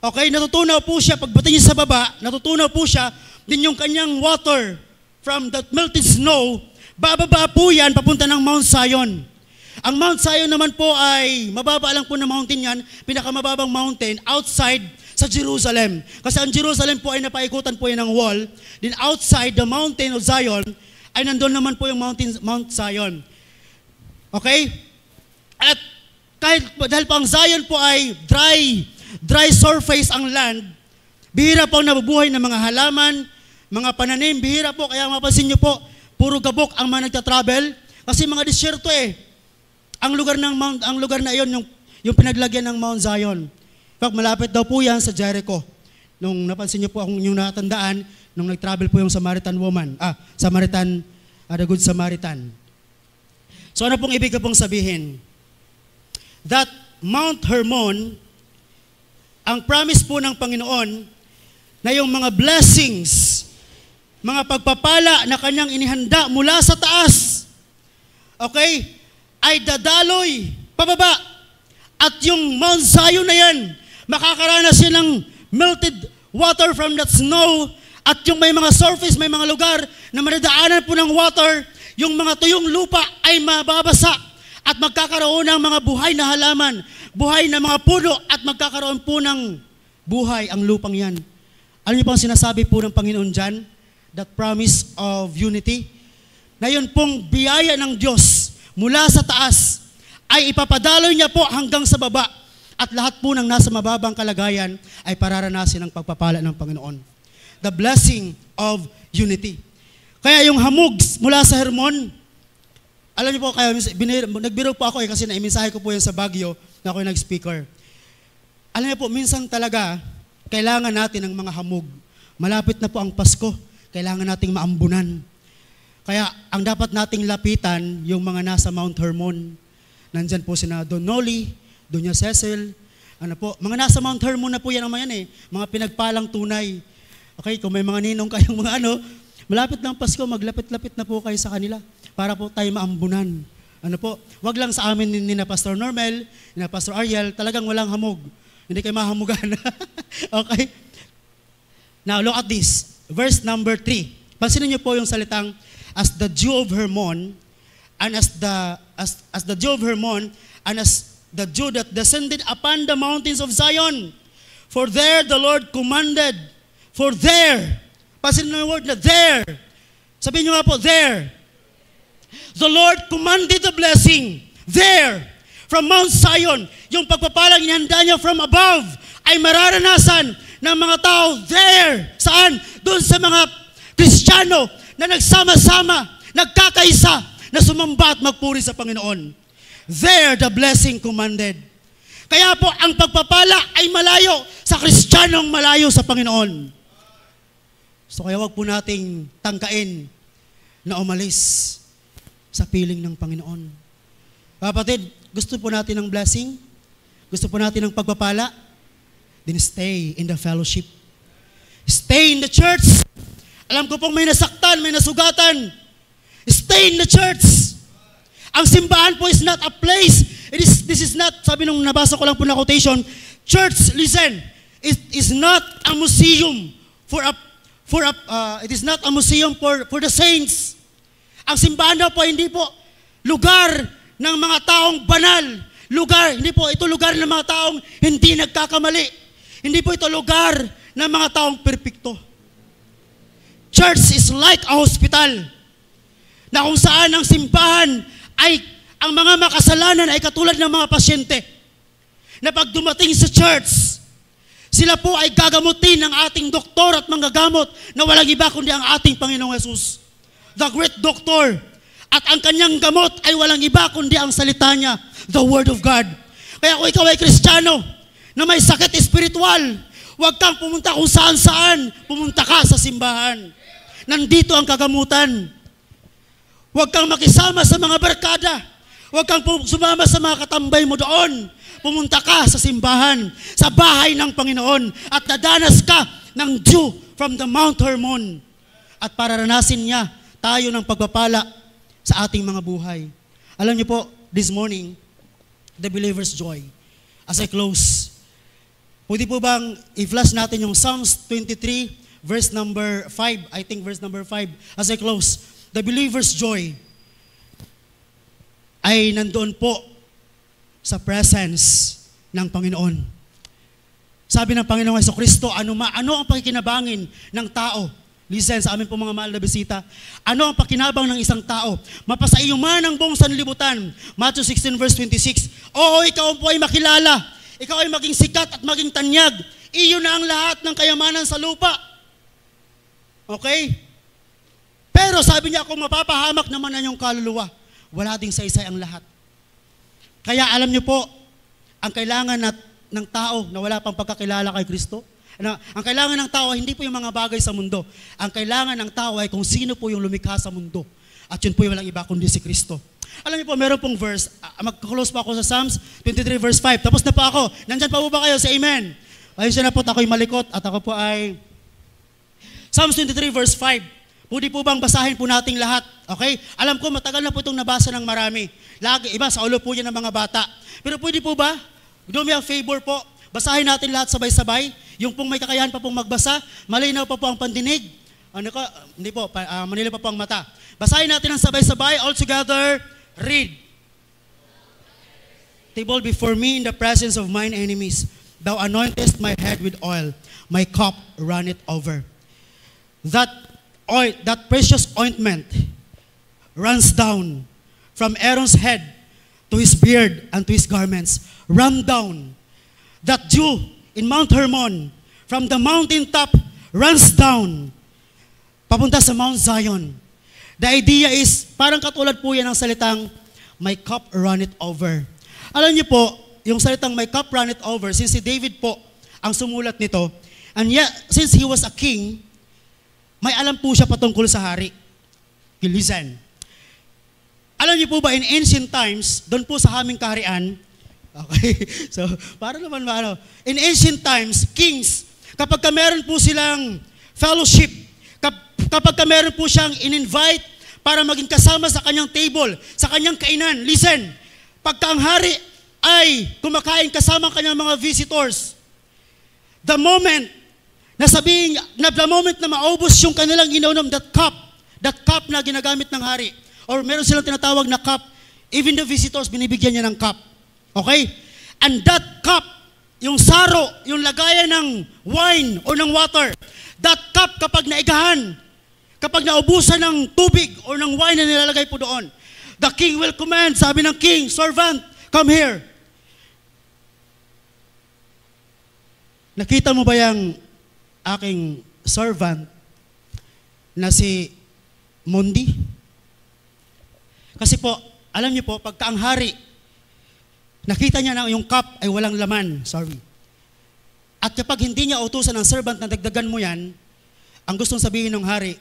Okay, natutunaw po siya, pagbating niya sa baba, natutunaw po siya, din yung kanyang water from that melted snow, bababa po yan, papunta ng Mount Zion. Ang Mount Zion naman po ay, mababa lang po na mountain yan, pinakamababang mountain outside sa Jerusalem. Kasi ang Jerusalem po ay napaikutan po yan ng wall, then outside the mountain of Zion, ay nandun naman po yung Mount Zion. Okay? At dahil po ang Zion po ay dry surface ang land, bihira po ang nabubuhay ng mga halaman, mga pananim, bihira po, kaya mapapansin nyo po, puro gabok ang mga nagtatravel, kasi mga disyerto eh. Ang lugar na iyon, yung pinaglagyan ng Mount Zion. In fact, malapit daw po yan sa Jericho. Nung napansin nyo po yung natandaan, nung nag-travel po yung Samaritan woman, the Good Samaritan. So ano pong ibig ko pong sabihin? That Mount Hermon, ang promise po ng Panginoon na yung mga blessings, mga pagpapala na kanyang inihanda mula sa taas, okay, ay dadaloy pababa. At yung Mount Zion na yan, makakaranas yan ng melted water from that snow, at yung may mga surface, may mga lugar na madadaanan po ng water, yung mga tuyong lupa ay mababasa at magkakaroon ng mga buhay na halaman, buhay na mga puno, at magkakaroon po ng buhay ang lupang yan. Alam niyo po ang sinasabi po ng Panginoon dyan? That promise of unity? Na yun pong biyaya ng Diyos mula sa taas ay ipapadaloy niya po hanggang sa baba, at lahat po ng nasa mababang kalagayan ay pararanasin ang pagpapala ng Panginoon. The blessing of unity. Kaya yung hamog mula sa Hermon, alam niyo po, kaya nagbiro po ako kasi naimensahe ko po yan sa Baguio na ako yung nag-speaker. Alam niyo po, minsan talaga, kailangan natin ng mga hamog. Malapit na po ang Pasko, kailangan nating maambunan. Kaya ang dapat nating lapitan, yung mga nasa Mount Hermon. Nandyan po sina Don Noli, Doña Cecil, mga nasa Mount Hermon na po yan naman yan eh, mga pinagpalang tunay. Okay, kung may mga ninong kayong mga malapit ng Pasko, maglapit-lapit na po kayo sa kanila para po tayo maambunan. Wag lang sa amin ni na Pastor Normel, ni na Pastor Ariel, talagang walang hamog. Hindi kayo mahamugan. Okay? Now, look at this. Verse number 3. Pansinin niyo po yung salitang, as the dew of Hermon, and as the dew of Hermon, and as the dew that descended upon the mountains of Zion. For there the Lord commanded, for there, pansinin niyo yung word na there. Sabihin niyo nga po, there. The Lord commanded the blessing, there, from Mount Zion. Yung pagpapalang inihanda niya from above, ay mararanasan ng mga tao there. Saan? Doon sa mga Kristiyano na nagsama-sama, nagkakaisa, na sumamba at magpuri sa Panginoon. There, the blessing commanded. Kaya po, ang pagpapala ay malayo sa Kristiyanong malayo sa Panginoon. So kaya wag po nating tangkain na umalis sa piling ng Panginoon. Kapatid, gusto po natin ng blessing? Gusto po natin ng pagpapala? Then stay in the fellowship. Stay in the church. Alam ko pong may nasaktan, may nasugatan. Stay in the church. Ang simbahan po is not a place. This is not, sabi nung nabasa ko lang po na quotation, church, listen, it is not a museum it is not a museum for the saints. Ang simbahan daw po, hindi po lugar ng mga taong banal. Hindi po ito lugar ng mga taong hindi nagkakamali. Hindi po ito lugar ng mga taong perpekto. Church is like a hospital na kung saan ang simbahan ay ang mga makasalanan ay katulad ng mga pasyente na pag dumating sa church, sila po ay gagamutin ng ating doktor at manggagamot na walang iba kundi ang ating Panginoong Jesus, the great doctor. At ang kanyang gamot ay walang iba kundi ang salita niya, the Word of God. Kaya kung ikaw ay Kristiyano na may sakit espiritual, huwag kang pumunta kung saan-saan, pumunta ka sa simbahan. Nandito ang kagamutan. Huwag kang makisama sa mga barkada. Huwag kang sumama sa mga katambay mo doon. Pumunta ka sa simbahan, sa bahay ng Panginoon, at dadanas ka ng dew from the Mount Hermon. At pararanasin niya tayo ng pagpapala sa ating mga buhay. Alam niyo po, this morning, the believer's joy. As I close, pwede po bang i-flash natin yung Psalms 23, verse number 5, I think verse number 5, as I close, the believer's joy ay nandoon po sa presence ng Panginoon. Sabi ng Panginoong Jesucristo, ano ang pakikinabangin ng tao? Listen sa amin po mga mahal na bisita. Ano ang pakinabang ng isang tao? Mapasaiyo man ang buong sanlibutan. Matthew 16 verse 26. Oo, ikaw po ay makilala. Ikaw ay maging sikat at maging tanyag. Iyon na ang lahat ng kayamanan sa lupa. Okay? Pero sabi niya, kung mapapahamak naman na yung kaluluwa, wala ding saysay ang lahat. Kaya alam niyo po, ang kailangan ng tao na wala pang pagkakilala kay Kristo, ang kailangan ng tao hindi po yung mga bagay sa mundo. Ang kailangan ng tao ay kung sino po yung lumikha sa mundo. At yun po yung walang iba kundi si Kristo. Alam niyo po, meron pong verse, mag-close pa ako sa Psalms 23 verse 5. Tapos na po ako. Nandyan pa po ba kayo? Say amen. Ayun siya na po, ako'y malikot at ako po ay Psalms 23 verse 5. Pwede po bang basahin po nating lahat? Okay? Alam ko, matagal na po itong nabasa ng marami. Iba, sa ulo po yan ng mga bata. Pero pwede po ba? Do me a favor po. Basahin natin lahat sabay-sabay. Yung pong may kakayahan pa pong magbasa, malinaw pa po ang pandinig. Hindi po, manila pa po ang mata. Basahin natin ang sabay-sabay. All together, read. Table before me in the presence of mine enemies. Thou anointest my head with oil. My cup runneth over. That precious ointment runs down from Aaron's head to his beard and to his garments. Run down. That dew in Mount Hermon from the mountain top runs down papunta sa Mount Zion. The idea is, parang katulad po yan ng salitang, my cup runneth over. Alam niyo po, yung salitang my cup runneth over, since si David po ang sumulat nito, and yet, since he was a king, may alam po siya patungkol sa hari. Listen. Alam niyo po ba, in ancient times, doon po sa aming kaharian, okay, so, para naman in ancient times, kings, kapag meron po silang fellowship, kapag meron po siyang in-invite para maging kasama sa kanyang table, sa kanyang kainan, listen, pagka ang hari ay kumakain kasama ang kanyang mga visitors, the moment Nasabing, na the moment na maubos yung kanilang inunom, that cup na ginagamit ng hari, or meron silang tinatawag na cup, even the visitors, binibigyan niya ng cup. Okay? And that cup, yung saro, yung lagayan ng wine o ng water, that cup kapag naigahan, kapag naubusan ng tubig o ng wine na nilalagay po doon, the king will command, sabi ng king, servant, come here. Nakita mo ba yung aking servant na si Mondi? Kasi po, alam niyo po, pagka ang hari, nakita niya na yung cup ay walang laman, sorry. At kapag hindi niya utusan ng servant na dagdagan mo yan, ang gustong sabihin ng hari,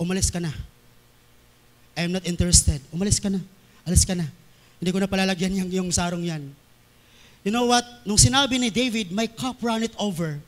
umalis ka na. I am not interested. Umalis ka na. Alis ka na. Hindi ko na palalagyan yung sarong yan. You know what? Nung sinabi ni David, my cup runneth over.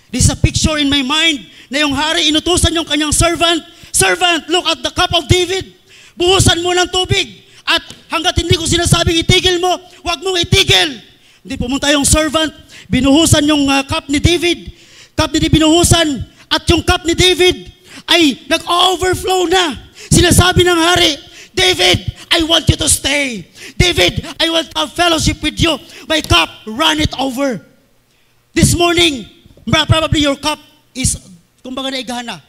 This is a picture in my mind na yung hari inutusan yung kanyang servant, servant, look at the cup of David. Buhusan mo ng tubig. At hanggat hindi ko sinasabing itigil mo, huwag mong itigil. Hindi pumunta yung servant, binuhusan yung cup ni David. Cup ni David binuhusan. At yung cup ni David ay nag-overflow na. Sinasabi ng hari, David, I want you to stay. David, I want to have fellowship with you. My cup, run it over. This morning, probably your cup is, kumbaga naigahan na.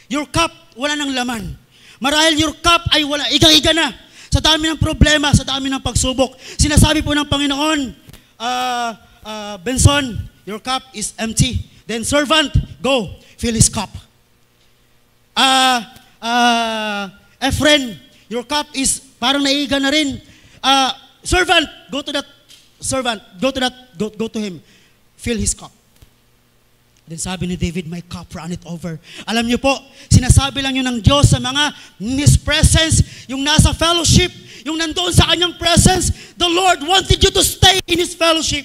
Your cup, wala nang laman. Marahil your cup ay wala, iga-iga na. Sa dami ng problema, sa dami ng pagsubok. Sinasabi po ng Panginoon, Benson, your cup is empty. Then servant, go, fill his cup. Efren, your cup is parang naiga na rin. Servant, go to him, fill his cup. Then sabi ni David, my cup runneth over. Alam niyo po, sinasabi lang yun ng Diyos sa mga in His presence, yung nasa fellowship, yung nandoon sa kanyang presence, the Lord wanted you to stay in His fellowship.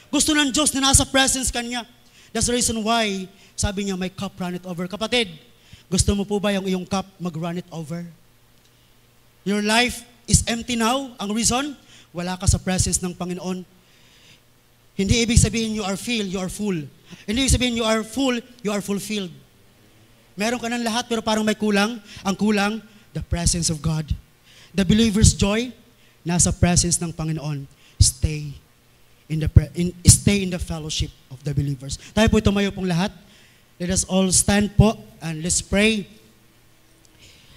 Gusto ng Diyos na nasa presence kanya. That's the reason why, sabi niya, my cup runneth over. Kapatid, gusto mo po ba yung iyong cup mag-run it over? Your life is empty now. Ang reason, wala ka sa presence ng Panginoon. Hindi ibig sabihin you are filled, you are full. Hindi ibig sabihin you are full, you are fulfilled. Meron ka ng lahat pero parang may kulang. Ang kulang, the presence of God. The believer's joy, nasa presence ng Panginoon. Stay in the fellowship of the believers. Tayo po tumayo pong lahat. Let us all stand po and let's pray.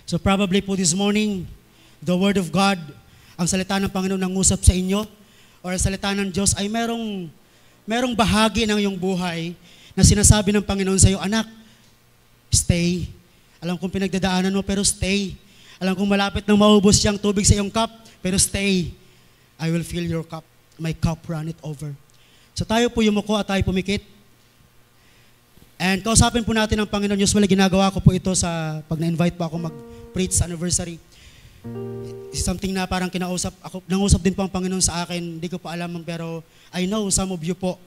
So probably po this morning, the Word of God, ang salita ng Panginoon nang usap sa inyo, or ang salita ng Diyos ay merong bahagi ng iyong buhay na sinasabi ng Panginoon sa iyo, anak, stay. Alam kong pinagdadaanan mo, pero stay. Alam kong malapit nang maubos siyang tubig sa iyong cup, pero stay. I will fill your cup. My cup runneth over. So tayo po yumuko at tayo pumikit. And kausapin po natin ang Panginoon. Usually ginagawa ko po ito sa pag na-invite po ako mag-preach sa anniversary. Something na parang nangusap din po ang Panginoon sa akin. Hindi ko pa alam, pero I know some of you po,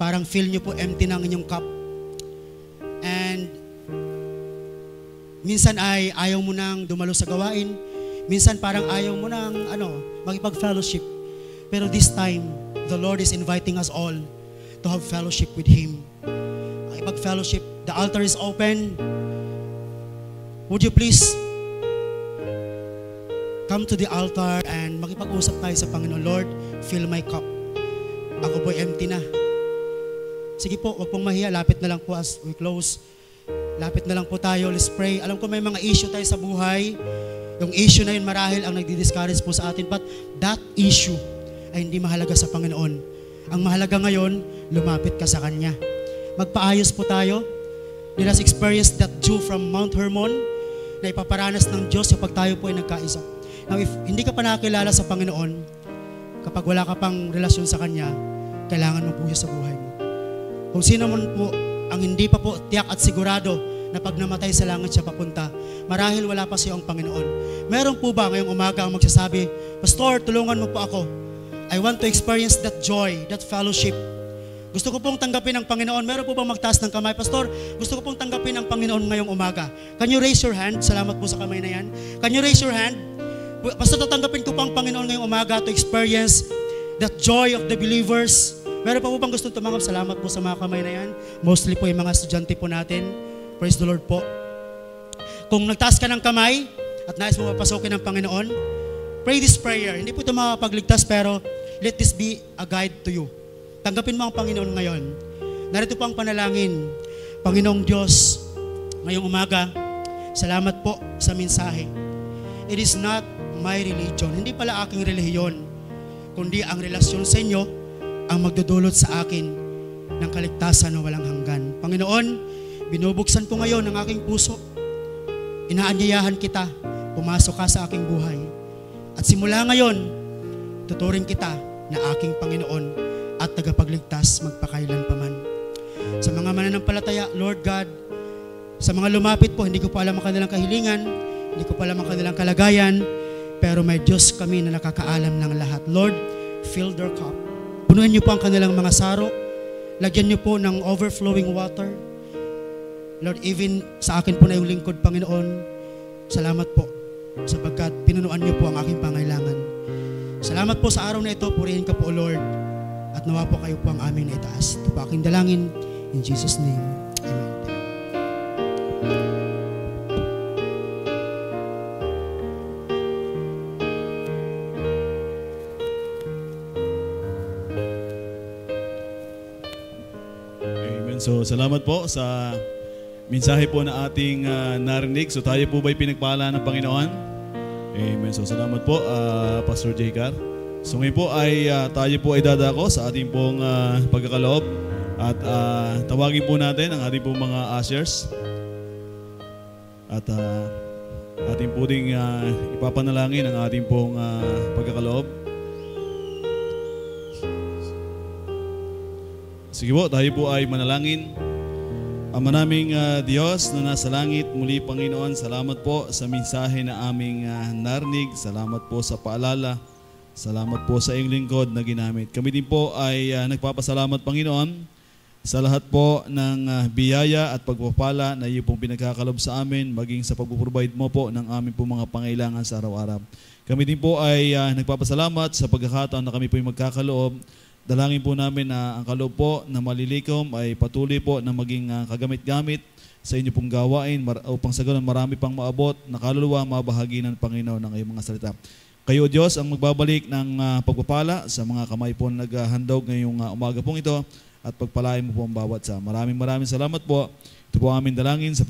parang feel nyo po empty ng inyong cup. And minsan ay ayaw mo nang dumalo sa gawain. Minsan parang ayaw mo nang makipag-fellowship. Pero this time, the Lord is inviting us all to have fellowship with Him. Makipag-fellowship. The altar is open. Would you please come to the altar and makipag-usap tayo sa Panginoon. Lord, fill my cup. Ako po'y empty na. Sige po, wag pong mahiya. Lapit na lang po as we close. Lapit na lang po tayo. Let's pray. Alam ko may mga issue tayo sa buhay. Yung issue na yun marahil ang nagdi-discourage po sa atin. But that issue ay hindi mahalaga sa Panginoon. Ang mahalaga ngayon, lumapit ka sa Kanya. Magpaayos po tayo. Let us experience that dew from Mount Hermon na ipaparanas ng Diyos kapag tayo po ay nagkaisa. Now, if hindi ka pa nakakilala sa Panginoon, kapag wala ka pang relasyon sa Kanya, kailangan mo po siya sa buhay mo. Kung sino man po ang hindi pa po tiyak at sigurado na pag namatay sa langit siya papunta, marahil wala pa siya ang Panginoon. Meron po ba ngayong umaga ang magsasabi, Pastor, tulungan mo po ako. I want to experience that joy, that fellowship. Gusto ko pong tanggapin ang Panginoon. Meron po bang magtaas ng kamay? Pastor, gusto ko pong tanggapin ang Panginoon ngayong umaga. Can you raise your hand? Salamat po sa kamay na yan. Can you raise your hand? Pastor, tatanggapin ko pang Panginoon ngayong umaga to experience that joy of the believers. Meron pa po bang gusto tumanggap? Salamat po sa mga kamay na yan. Mostly po yung mga estudyante po natin. Praise the Lord po. Kung nagtaas ka ng kamay at nais mo mapasukin ng Panginoon, pray this prayer. Hindi po ito makapagligtas, pero let this be a guide to you. Tanggapin mo ang Panginoon ngayon. Narito po ang panalangin. Panginoong Diyos, ngayong umaga, salamat po sa mensahe. It is not my religion. Hindi pala aking relihiyon, kundi ang relasyon sa inyo ang magdudulot sa akin ng kaligtasan na walang hanggan. Panginoon, binubuksan ko ngayon ang aking puso. Inaanyayahan kita, pumasok ka sa aking buhay. At simula ngayon, tuturing kita na aking Panginoon at tagapagligtas magpakailan paman. Sa mga mananampalataya, Lord God, sa mga lumapit po, hindi ko pa alam ang kanilang kahilingan, hindi ko pa alam ang kanilang kalagayan, pero may Diyos kami na nakakaalam ng lahat. Lord, fill their cup. Punuin niyo po ang kanilang mga saro. Lagyan niyo po ng overflowing water. Lord, even sa akin po na yung lingkod, Panginoon, salamat po sapagkat pinunuan niyo po ang aking pangailangan. Salamat po sa araw na ito. Purihin ka po, Lord. At nawa po kayo po ang aming naitaas. Ito po aking dalangin. In Jesus' name, Amen. So, salamat po sa mensahe po na ating narinig. So, tayo po ba'y pinagpala ng Panginoon? Amen. So, salamat po, Pastor J.Car. So, ngayon po ay tayo po ay dadako sa ating pong pagkakaloob. At tawagin po natin ang ating pong mga ushers. At ating po ding ipapanalangin ang ating pong pagkakaloob. Sige po, tayo po ay manalangin. Ama naming Diyos na nasa langit, muli Panginoon, salamat po sa mensahe na aming narinig. Salamat po sa paalala. Salamat po sa iyong lingkod na ginamit. Kami din po ay nagpapasalamat, Panginoon, sa lahat po ng biyaya at pagpapala na iyo pong pinagkakalob sa amin, maging sa pagpuprovide mo po ng aming po mga pangailangan sa araw-araw. Kami din po ay nagpapasalamat sa pagkakataon na kami po ay magkakaloob. Dalangin po namin na ang kaloob po na malilikom ay patuloy po na maging kagamit-gamit sa inyo pong gawain upang sa ganun marami pang maabot na kaluluwa mabahagi ng Panginoon ng iyong mga salita. Kayo, Diyos, ang magbabalik ng pagpapala sa mga kamay po na naghahandog ngayong umaga pong ito at pagpalain mo po ang bawat sa. Maraming salamat po. Ito po aming dalangin sa